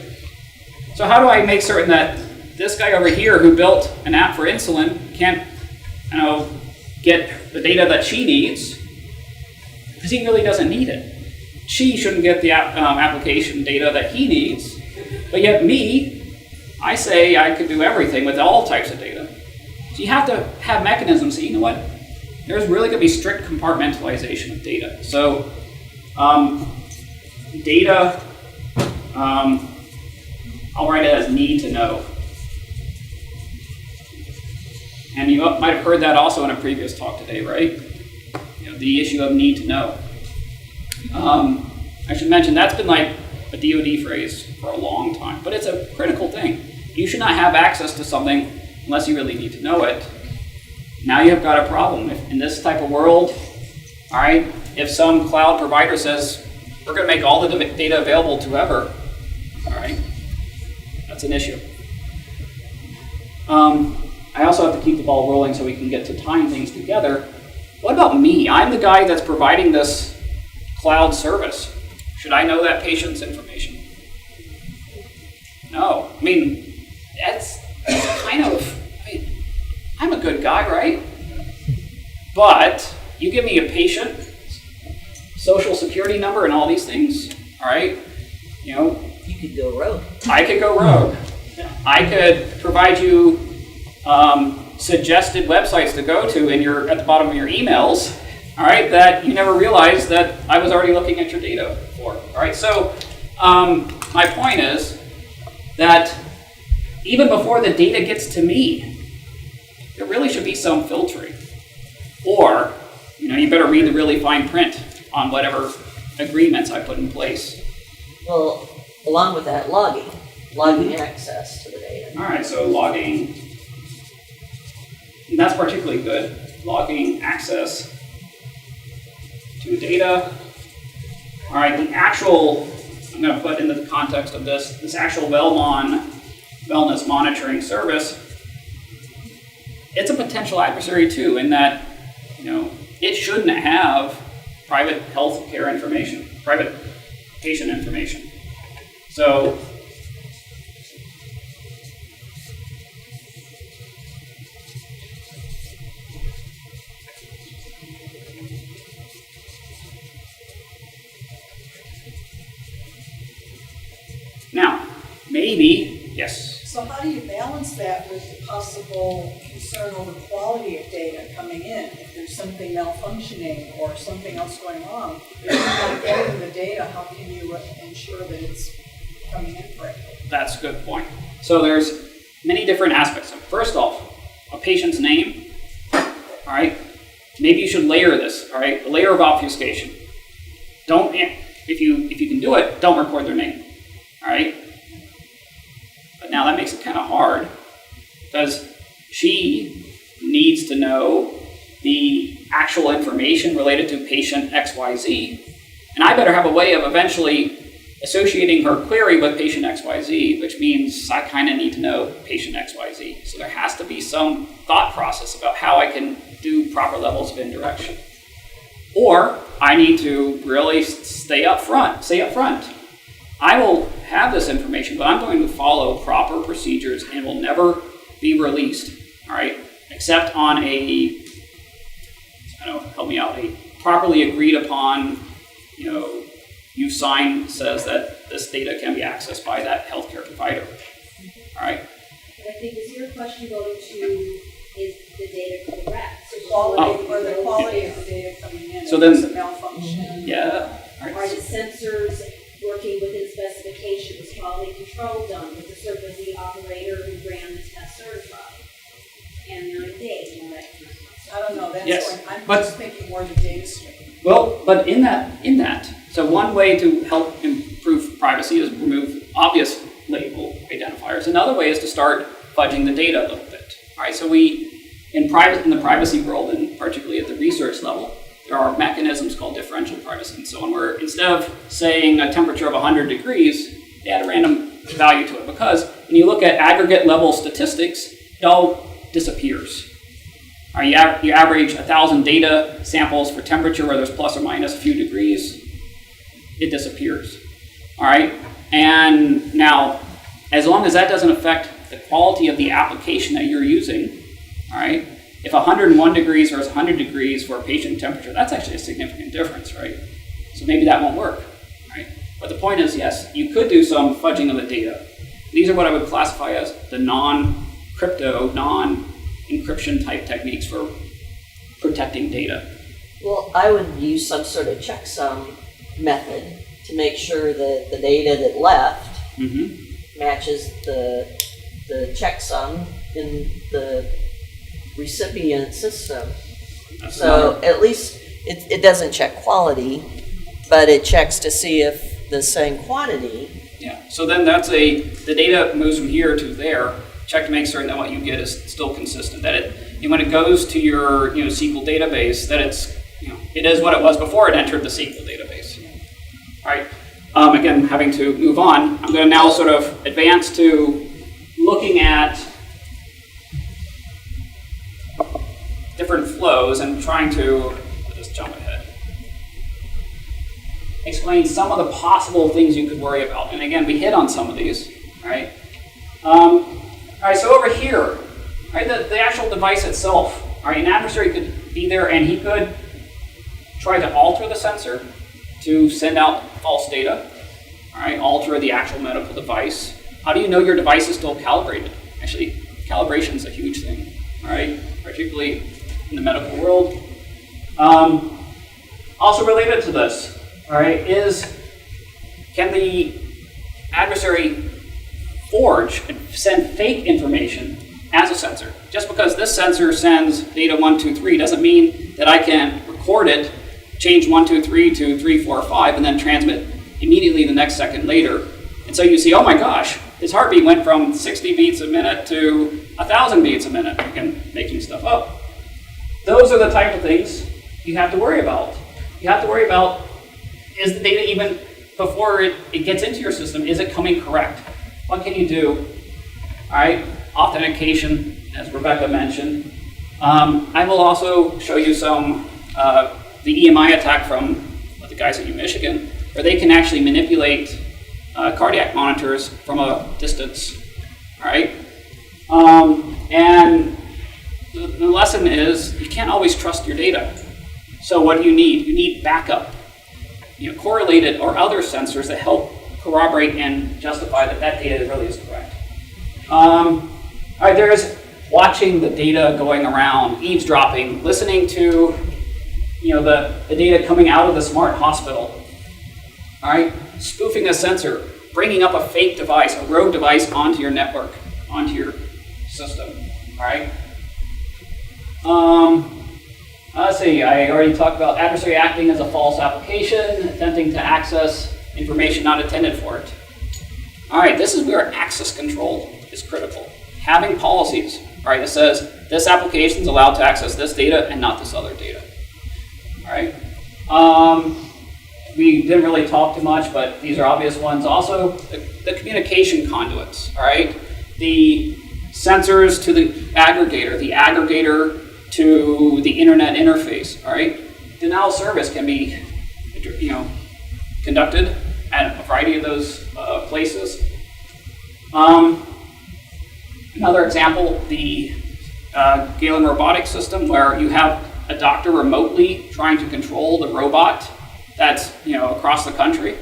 Speaker 1: So how do I make certain that this guy over here who built an app for insulin can't, get the data that she needs, because he really doesn't need it. She shouldn't get the application data that he needs, but yet me, I say I could do everything with all types of data. So you have to have mechanisms. So you know what? There's really going to be strict compartmentalization of data. So data, I'll write it as need to know. And you might have heard that also in a previous talk today, right? The issue of need to know. I should mention that's been like a DoD phrase for a long time, but it's a critical thing. You should not have access to something unless you really need to know it. Now you've got a problem. If in this type of world, all right, if some cloud provider says, we're going to make all the data available to whoever, all right, that's an issue. I also have to keep the ball rolling so we can get to tying things together. What about me? I'm the guy that's providing this cloud service. Should I know that patient's information? No. I mean, that's kind of, I'm a good guy, right? But you give me a patient, social security number, and all these things, all right?
Speaker 2: You could go rogue.
Speaker 1: I could go rogue. I could provide you suggested websites to go to at the bottom of your emails, all right, that you never realized that I was already looking at your data for. All right, so my point is that even before the data gets to me, there really should be some filtering. Or, you better read the really fine print on whatever agreements I put in place.
Speaker 2: Well, along with that, logging access to the data.
Speaker 1: All right, so logging, that's particularly good. Logging access to data. All right, the actual, I'm going to put into the context of this actual wellness monitoring service, it's a potential adversary too, in that, it shouldn't have private health care information, private patient information. So, now, maybe, yes?
Speaker 7: So how do you balance that with the possible concern concern over quality of data coming in. If there's something malfunctioning or something else going wrong, if you're not getting the data, how can you ensure that it's coming in correctly?
Speaker 1: That's a good point. So there's many different aspects. So first off, a patient's name, all right? Maybe you should layer this, all right? A layer of obfuscation. Don't, if you can do it, don't record their name, all right? But now that makes it kind of hard because she needs to know the actual information related to patient XYZ. And I better have a way of eventually associating her query with patient XYZ, which means I kind of need to know patient XYZ. So there has to be some thought process about how I can do proper levels of indirection. Or I need to really stay up front. I will have this information, but I'm going to follow proper procedures and will never be released, all right, except on a properly agreed upon, you sign says that this data can be accessed by that healthcare provider, all right?
Speaker 4: But I think, is your question going to, is the data correct? So
Speaker 7: Quality, or the quality of the data coming in.
Speaker 1: So then-
Speaker 7: If there's a malfunction.
Speaker 1: Yeah, all
Speaker 4: Are
Speaker 1: right.
Speaker 4: the sensors working within specifications, quality control done with the operator who ran the test certified? And 9 days, and all that kind of stuff.
Speaker 7: I don't know, that's
Speaker 1: Yes,
Speaker 7: going, I'm
Speaker 1: but-
Speaker 7: just thinking more the data stream.
Speaker 1: Well, but in that, so one way to help improve privacy is remove obvious label identifiers. Another way is to start fudging the data a little bit. All right, so in the privacy world, and particularly at the research level, there are mechanisms called differential privacy and so on, where instead of saying a temperature of 100 degrees, they add a random value to it. Because when you look at aggregate level statistics, it all disappears. All right, you average 1,000 data samples for temperature where there's plus or minus a few degrees, it disappears. All right, and now, as long as that doesn't affect the quality of the application that you're using, all right, if 101 degrees versus 100 degrees for a patient temperature, that's actually a significant difference, right? So maybe that won't work, right? But the point is, yes, you could do some fudging of the data. These are what I would classify as the non-crypto, non-encryption type techniques for protecting data.
Speaker 2: Well, I would use some sort of checksum method to make sure that the data that left matches the checksum in the recipient system.
Speaker 1: That's
Speaker 2: So
Speaker 1: another-
Speaker 2: at least it doesn't check quality, but it checks to see if the same quantity.
Speaker 1: Yeah, so then the data moves from here to there. Check to make certain that what you get is still consistent. That when it goes to your SQL database, that it is what it was before it entered the SQL database. All right. Again, having to move on, I'm going to now sort of advance to looking at different flows and trying to just jump ahead. Explain some of the possible things you could worry about. And again, we hit on some of these, right? All right, so over here, right, the actual device itself, all right, an adversary could be there and he could try to alter the sensor to send out false data, all right, alter the actual medical device. How do you know your device is still calibrated? Actually, calibration is a huge thing, all right, particularly in the medical world. Also related to this, all right, can the adversary forge and send fake information as a sensor? Just because this sensor sends data 1, 2, 3 doesn't mean that I can record it, change 1, 2, 3 to 3, 4, 5, and then transmit immediately the next second later. And so you see, oh my gosh, his heartbeat went from 60 beats a minute to 1,000 beats a minute. Again, making stuff up. Those are the type of things you have to worry about. You have to worry about, is the data even, before it gets into your system, is it coming correct? What can you do? All right, authentication, as Rebecca mentioned. I will also show you some, the EMI attack from the guys at UMichigan, where they can actually manipulate cardiac monitors from a distance, all right? And the lesson is you can't always trust your data. So what do you need? You need backup, correlated or other sensors that help corroborate and justify that data really is correct. All right, there's watching the data going around, eavesdropping, listening to the data coming out of the smart hospital. All right, spoofing a sensor, bringing up a fake device, a rogue device onto your network, onto your system. All right. Let's see. I already talked about adversary acting as a false application, attempting to access information not intended for it. All right. This is where access control is critical. Having policies. All right. That says this application is allowed to access this data and not this other data. All right. We didn't really talk too much, but these are obvious ones. Also, the communication conduits, all right? The sensors to the aggregator to the internet interface, all right? Denial of service can be, conducted at a variety of those places. Another example, the Galen robotics system, where you have a doctor remotely trying to control the robot that's across the country.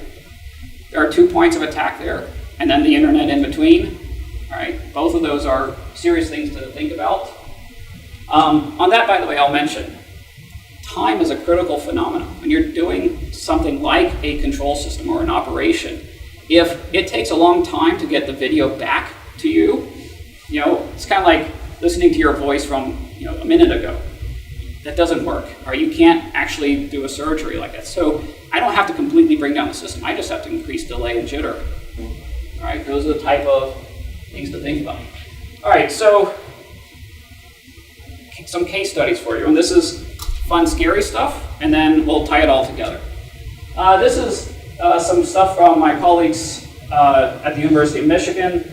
Speaker 1: There are 2 points of attack there, and then the internet in between. All right, both of those are serious things to think about. On that, by the way, I'll mention time is a critical phenomenon. When you're doing something like a control system or an operation, if it takes a long time to get the video back to you, it's kind of like listening to your voice from a minute ago. That doesn't work, or you can't actually do a surgery like that. So I don't have to completely bring down the system. I just have to increase delay and jitter. All right, those are the type of things to think about. All right, so some case studies for you, and this is fun, scary stuff, and then we'll tie it all together. This is some stuff from my colleagues at the University of Michigan,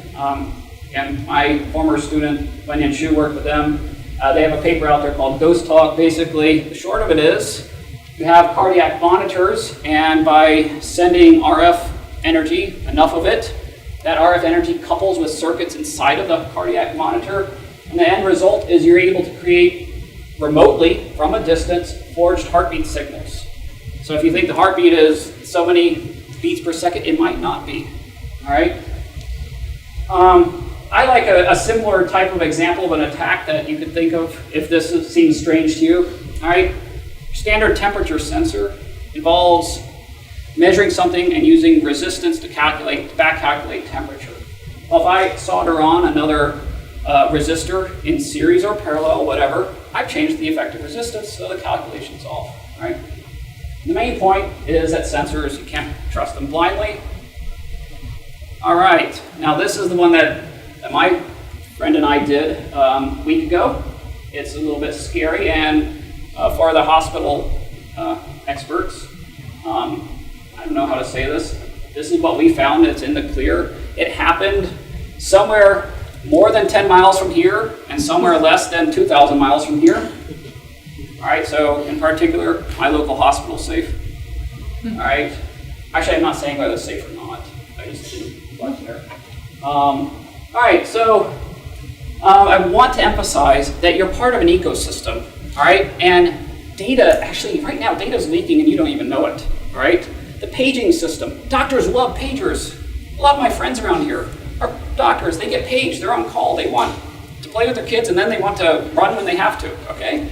Speaker 1: and my former student, Wenyan Shu, worked with them. They have a paper out there called Ghost Talk. Basically, the short of it is, you have cardiac monitors, and by sending RF energy, enough of it, that RF energy couples with circuits inside of the cardiac monitor, and the end result is you're able to create remotely, from a distance, forged heartbeat signals. So if you think the heartbeat is so many beats per second, it might not be. All right? I like a similar type of example of an attack that you could think of if this seems strange to you. All right, standard temperature sensor involves measuring something and using resistance to back calculate temperature. Well, if I solder on another resistor in series or parallel, whatever, I've changed the effective resistance, so the calculation's off. All right. The main point is that sensors, you can't trust them blindly. All right, now this is the one that my friend and I did a week ago. It's a little bit scary, and for the hospital experts, I don't know how to say this. This is what we found. It's in the clear. It happened somewhere more than 10 miles from here and somewhere less than 2,000 miles from here. All right, so in particular, my local hospital's safe. All right. Actually, I'm not saying whether it's safe or not. I just didn't put there. All right, so I want to emphasize that you're part of an ecosystem, all right? And data, actually, right now, data is leaking and you don't even know it, all right? The paging system. Doctors love pagers. A lot of my friends around here are doctors. They get paged. They're on call. They want to play with their kids, and then they want to run when they have to, okay?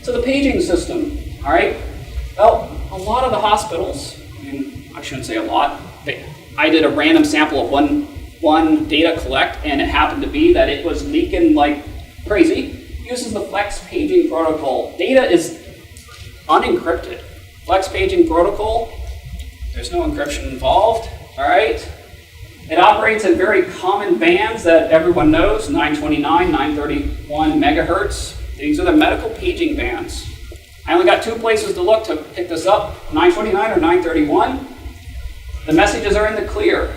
Speaker 1: So the paging system, all right? Well, a lot of the hospitals, I shouldn't say a lot, but I did a random sample of one data collect, and it happened to be that it was leaking like crazy. Uses the flex paging protocol. Data is unencrypted. Flex paging protocol, there's no encryption involved, all right? It operates in very common bands that everyone knows, 929, 931 megahertz. These are the medical paging bands. I only got 2 places to look to pick this up, 929 or 931. The messages are in the clear,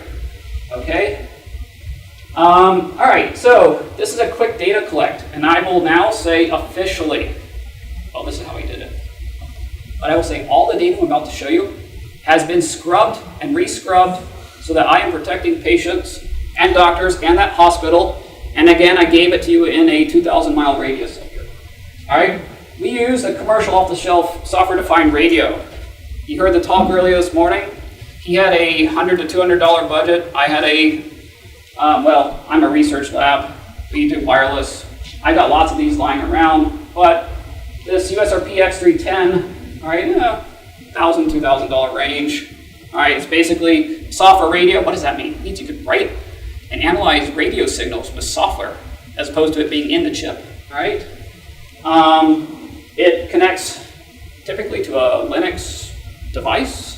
Speaker 1: okay? All right, so this is a quick data collect, and I will now say officially, well, this is how we did it, but I will say all the data I'm about to show you has been scrubbed and re-scrubbed so that I am protecting patients and doctors and that hospital, and again, I gave it to you in a 2,000-mile radius of here. All right, we use a commercial off-the-shelf software-defined radio. You heard the talk earlier this morning. He had a $100 to $200 budget. I had a, well, I'm a research lab. We do wireless I got lots of these lying around, but this USRP X310, all right, $1,000, $2,000 range. All right, it's basically software radio. What does that mean? It means you could write and analyze radio signals with software as opposed to it being in the chip, all right? It connects typically to a Linux device,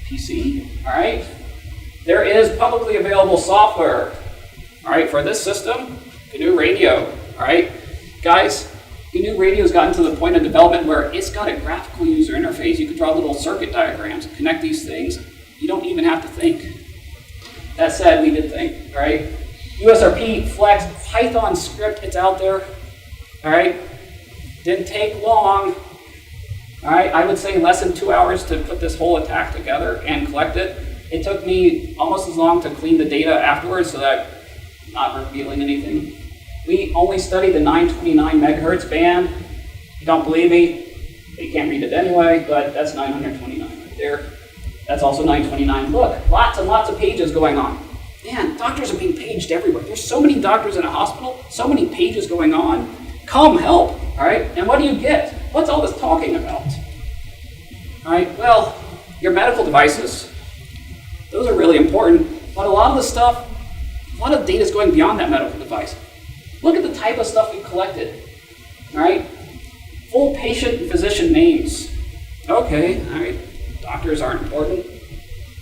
Speaker 1: PC, all right? There is publicly available software, all right, for this system, GNU Radio, all right? Guys, GNU Radio's gotten to the point of development where it's got a graphical user interface. You can draw little circuit diagrams and connect these things. You don't even have to think. That said, we did think, all right? USRP Flex Python script, it's out there, all right? Didn't take long, all right? I would say less than 2 hours to put this whole attack together and collect it. It took me almost as long to clean the data afterwards so that I'm not revealing anything. We only studied the 929 megahertz band. If you don't believe me, you can't read it anyway, but that's 929 right there. That's also 929. Look, lots and lots of pages going on. Man, doctors are being paged everywhere. There's so many doctors in a hospital, so many pages going on. Come help, all right? And what do you get? What's all this talking about? All right, well, your medical devices, those are really important, but a lot of the stuff, a lot of data is going beyond that medical device. Look at the type of stuff we collected, all right? Full patient and physician names. Okay, all right, doctors aren't important.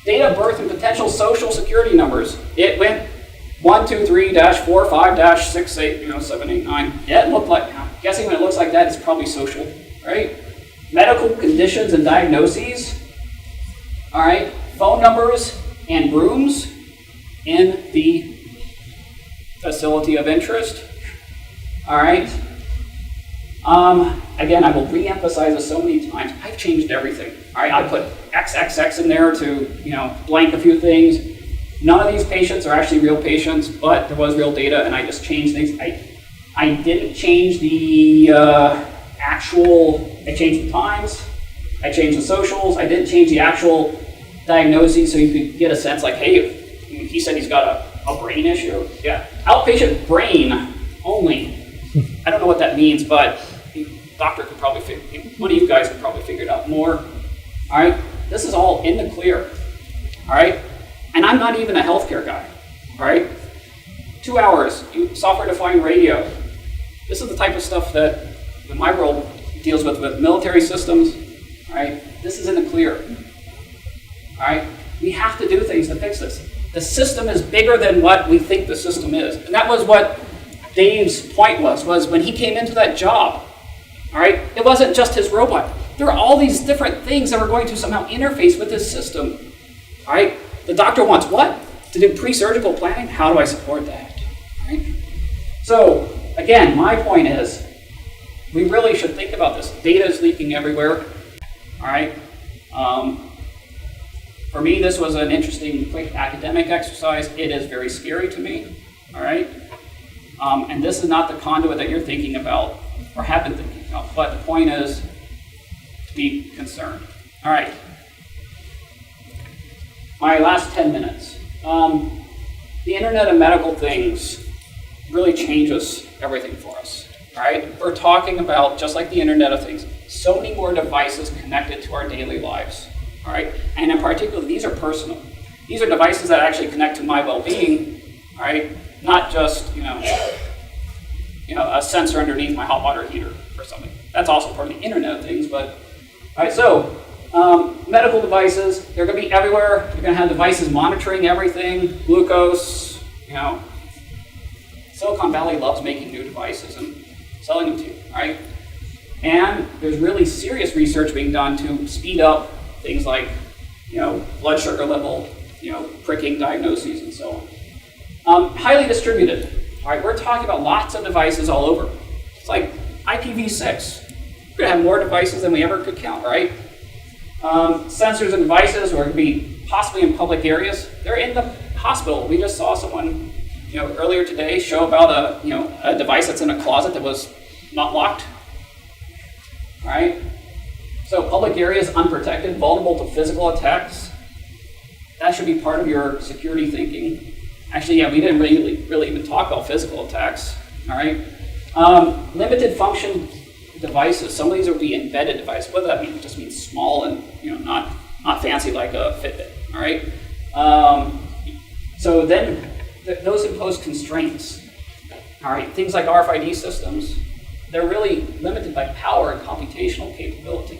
Speaker 1: Date of birth and potential social security numbers. It went 123-45-68, 789. Yeah, it looked like, I'm guessing when it looks like that, it's probably social, right? Medical conditions and diagnoses. All right, phone numbers and rooms in the facility of interest. All right. Again, I will re-emphasize this so many times. I've changed everything. All right, I put XXX in there to, blank a few things. None of these patients are actually real patients, but there was real data, and I just changed things. I didn't change the I changed the times. I changed the socials. I didn't change the actual diagnoses, so you could get a sense like, hey, he said he's got a brain issue. Yeah, outpatient brain only. I don't know what that means, but the doctor could probably one of you guys could probably figure it out more. All right, this is all in the clear. All right, and I'm not even a healthcare guy. All right, 2 hours, software-defined radio. This is the type of stuff that my world deals with military systems. All right, this is in the clear. All right, we have to do things to fix this. The system is bigger than what we think the system is, and that was what Dave's point was when he came into that job, all right, it wasn't just his robot. There are all these different things that are going to somehow interface with this system, all right? The doctor wants what? To do pre-surgical planning? How do I support that, all right? So, again, my point is, we really should think about this. Data is leaking everywhere, all right? For me, this was an interesting, quick academic exercise. It is very scary to me, all right? And this is not the conduit that you're thinking about or have been thinking about, but the point is to be concerned. All right. My last 10 minutes. The Internet of Medical Things really changes everything for us. All right. We're talking about, just like the Internet of Things, so many more devices connected to our daily lives. All right. And in particular, these are personal. These are devices that actually connect to my well-being. All right. Not just, a sensor underneath my hot water heater or something. That's also part of the Internet of Things, but, all right, so, medical devices, they're gonna be everywhere. You're gonna have devices monitoring everything, glucose, Silicon Valley loves making new devices and selling them to you, all right? And there's really serious research being done to speed up things like, blood sugar level, pricking diagnoses and so on. Highly distributed. All right, we're talking about lots of devices all over. It's like IPv6. We're going to have more devices than we ever could count, right? Sensors and devices are going to be possibly in public areas. They're in the hospital. We just saw someone, earlier today show about a device that's in a closet that was not locked. All right. So public areas, unprotected, vulnerable to physical attacks. That should be part of your security thinking. Actually, yeah, we didn't really even talk about physical attacks, all right? Limited function devices. Some of these will be embedded devices. What does that mean? It just means small and not fancy like a Fitbit. All right. So then those impose constraints. All right. Things like RFID systems, they're really limited by power and computational capability.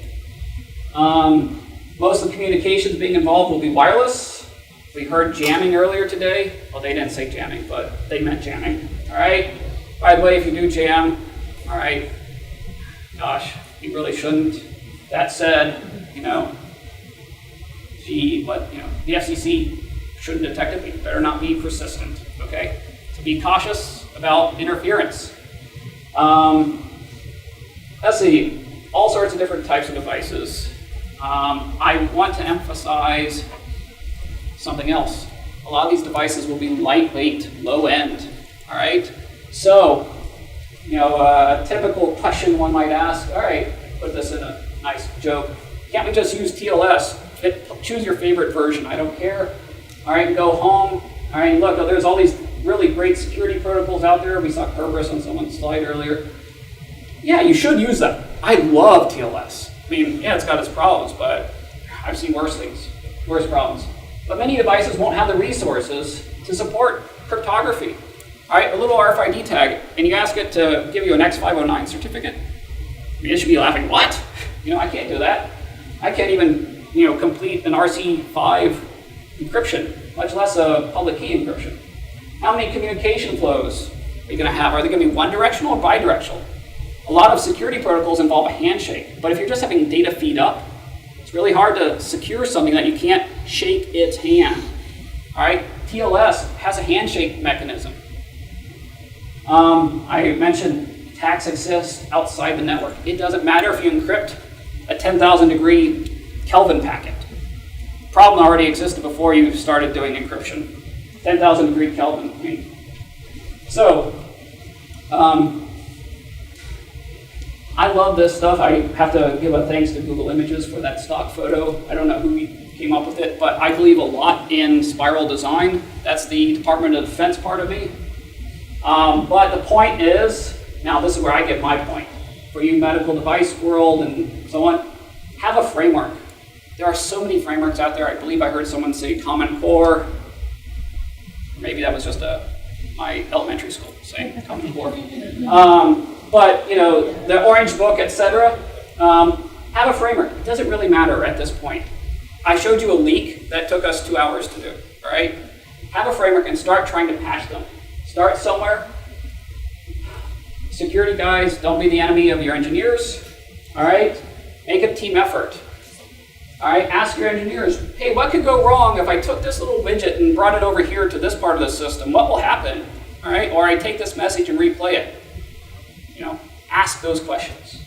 Speaker 1: Most of the communications being involved will be wireless. We heard jamming earlier today. Well, they didn't say jamming, but they meant jamming. All right. By the way, if you do jam, all right, gosh, you really shouldn't. That said, the FCC shouldn't detect it, but you better not be persistent, okay? So be cautious about interference. Let's see, all sorts of different types of devices. I want to emphasize something else. A lot of these devices will be lightweight, low end, all right? So, a typical question one might ask, all right, put this in a nice joke. Can't we just use TLS? Choose your favorite version, I don't care. All right, go home. All right, look, there's all these really great security protocols out there. We saw Kerberos on someone's slide earlier. Yeah, you should use them. I love TLS. I mean, yeah, it's got its problems, but I've seen worse things, worse problems. But many devices won't have the resources to support cryptography. All right, a little RFID tag, and you ask it to give you an X509 certificate. I mean, it should be laughing, what? I can't do that. I can't even, complete an RC5 encryption, much less a public key encryption. How many communication flows are you going to have? Are they going to be one directional or bidirectional? A lot of security protocols involve a handshake, but if you're just having data feed up, it's really hard to secure something that you can't shake its hand. All right, TLS has a handshake mechanism. I mentioned attacks exist outside the network. It doesn't matter if you encrypt a 10,000 degree Kelvin packet. Problem already existed before you started doing encryption. 10,000 degree Kelvin. I mean. So, I love this stuff. I have to give a thanks to Google Images for that stock photo. I don't know who came up with it, but I believe a lot in spiral design. That's the Department of Defense part of me. But the point is, now this is where I get my point. For you medical device world and so on, have a framework. There are so many frameworks out there. I believe I heard someone say Common Core. Maybe that was just my elementary school saying Common Core. But the Orange Book, etc. Have a framework. It doesn't really matter at this point. I showed you a leak that took us 2 hours to do. All right, have a framework and start trying to patch them. Start somewhere. Security guys, don't be the enemy of your engineers. All right, make a team effort. All right, ask your engineers, hey, what could go wrong if I took this little widget and brought it over here to this part of the system? What will happen? All right, or I take this message and replay it. Ask those questions.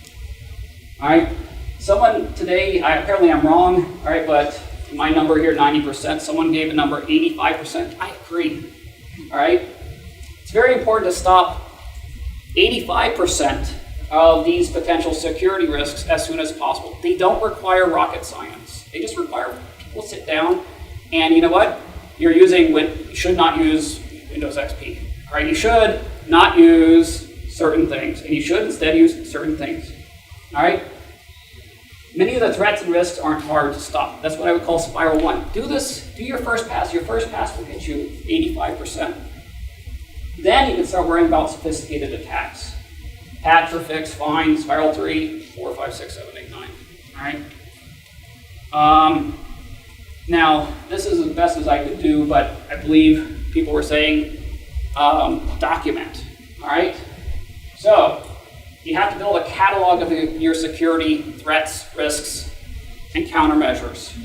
Speaker 1: All right, someone today, apparently I'm wrong, all right, but my number here, 90%, someone gave a number 85%. I agree, all right? It's very important to stop 85% of these potential security risks as soon as possible. They don't require rocket science. They just require people to sit down and you know what? You should not use Windows XP. All right, you should not use certain things, and you should instead use certain things. All right? Many of the threats and risks aren't hard to stop. That's what I would call spiral one. Do this, do your first pass. Your first pass will get you 85%. Then you can start worrying about sophisticated attacks. Patch or fix, fine, spiral 3, 4, 5, 6, 7, 8, 9. All right? Now, this is as best as I could do, but I believe people were saying document. All right? So, you have to build a catalog of your security threats, risks, and countermeasures.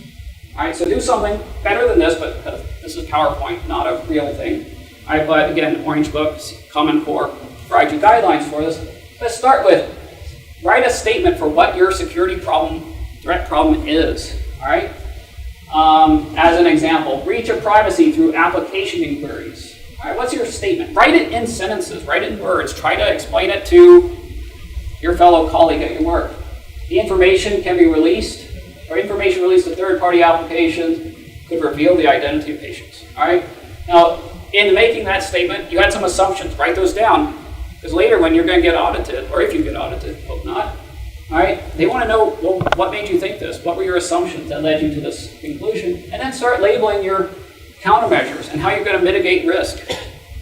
Speaker 1: All right, so do something better than this, but this is PowerPoint, not a real thing. All right, but again, Orange Book, Common Core, provide you guidelines for this. Let's start with, write a statement for what your security problem, threat problem is. All right? As an example, breach of privacy through application inquiries. All right, what's your statement? Write it in sentences, write it in words. Try to explain it to your fellow colleague at your work. The information can be released, or information released to third-party applications could reveal the identity of patients. All right? Now, in making that statement, you had some assumptions. Write those down. Because later when you're going to get audited, or if you get audited, hope not, all right, they want to know, well, what made you think this? What were your assumptions that led you to this conclusion? And then start labeling your countermeasures and how you're going to mitigate risk.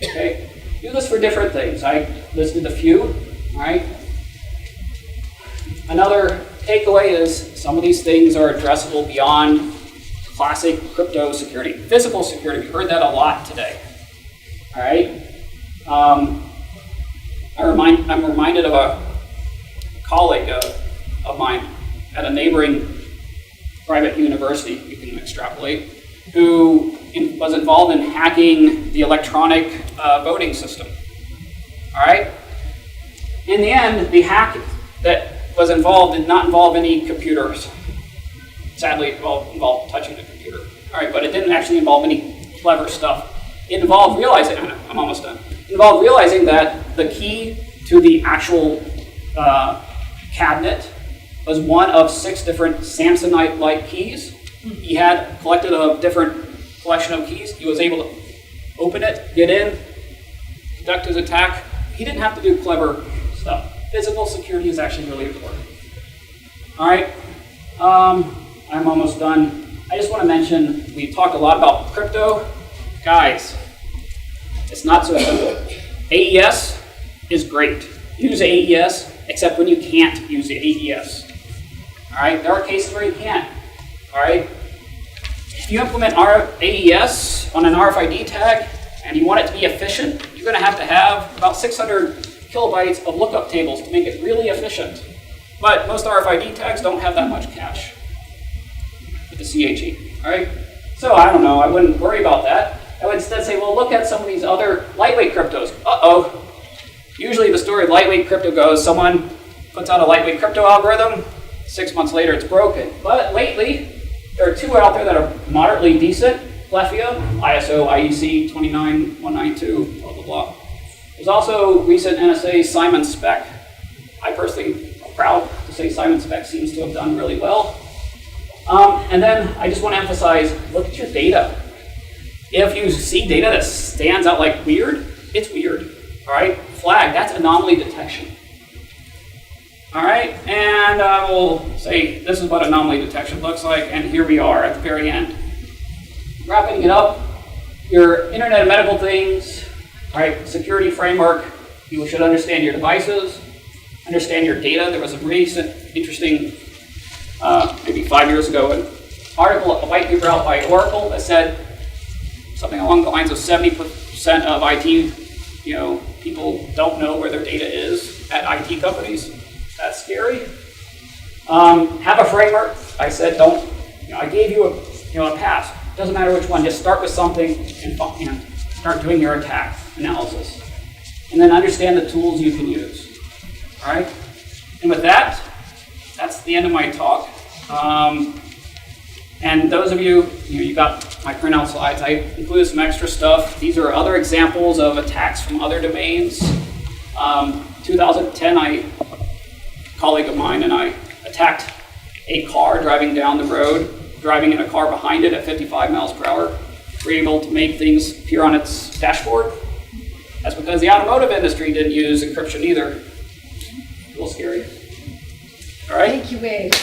Speaker 1: Okay? Do this for different things. I listed a few, all right? Another takeaway is some of these things are addressable beyond classic crypto security. Physical security, we heard that a lot today, all right? I'm reminded of a colleague of mine at a neighboring private university, you can extrapolate, who was involved in hacking the electronic voting system. All right? In the end, the hack that was involved did not involve any computers. Sadly, it involved touching the computer. All right, but it didn't actually involve any clever stuff. It involved realizing, I'm almost done. It involved realizing that the key to the actual cabinet was one of 6 different Samsonite-like keys. He had collected a different collection of keys. He was able to open it, get in, conduct his attack. He didn't have to do clever stuff. Physical security is actually really important. All right, I'm almost done. I just want to mention, we talked a lot about crypto. Guys, it's not so simple. AES is great. Use AES, except when you can't use the AES. All right, there are cases where you can't. All right, if you implement AES on an RFID tag and you want it to be efficient, you're going to have about 600 kilobytes of lookup tables to make it really efficient. But most RFID tags don't have that much cache with the CHE. All right, so I don't know. I wouldn't worry about that. I would instead say, well, look at some of these other lightweight cryptos. Uh-oh. Usually the story of lightweight crypto goes, someone puts out a lightweight crypto algorithm, 6 months later it's broken. But lately, there are 2 out there that are moderately decent. Plethia, ISO IEC 29192, blah, blah, blah. There's also recent NSA Simon Spec. I personally am proud to say Simon Spec seems to have done really well. And then I just want to emphasize, look at your data. If you see data that stands out like weird, it's weird. All right, flag, that's anomaly detection. All right, and I will say this is what anomaly detection looks like, and here we are at the very end. Wrapping it up, your Internet of Medical Things, all right, security framework, you should understand your devices, understand your data. There was a recent, interesting, maybe 5 years ago, an article, a white paper out by Oracle that said something along the lines of 70% of IT, people don't know where their data is at IT companies. That's scary. Have a framework. I said I gave you a pass. Doesn't matter which one. Just start with something and start doing your attack analysis, and then understand the tools you can use. All right. And with that, that's the end of my talk. And those of you, you got my printout slides. I included some extra stuff. These are other examples of attacks from other domains. 2010, a colleague of mine and I attacked a car driving down the road, driving in a car behind it at 55 miles per hour. We were able to make things appear on its dashboard. That's because the automotive industry didn't use encryption either. A little scary. All right?
Speaker 3: Thank you, Wade.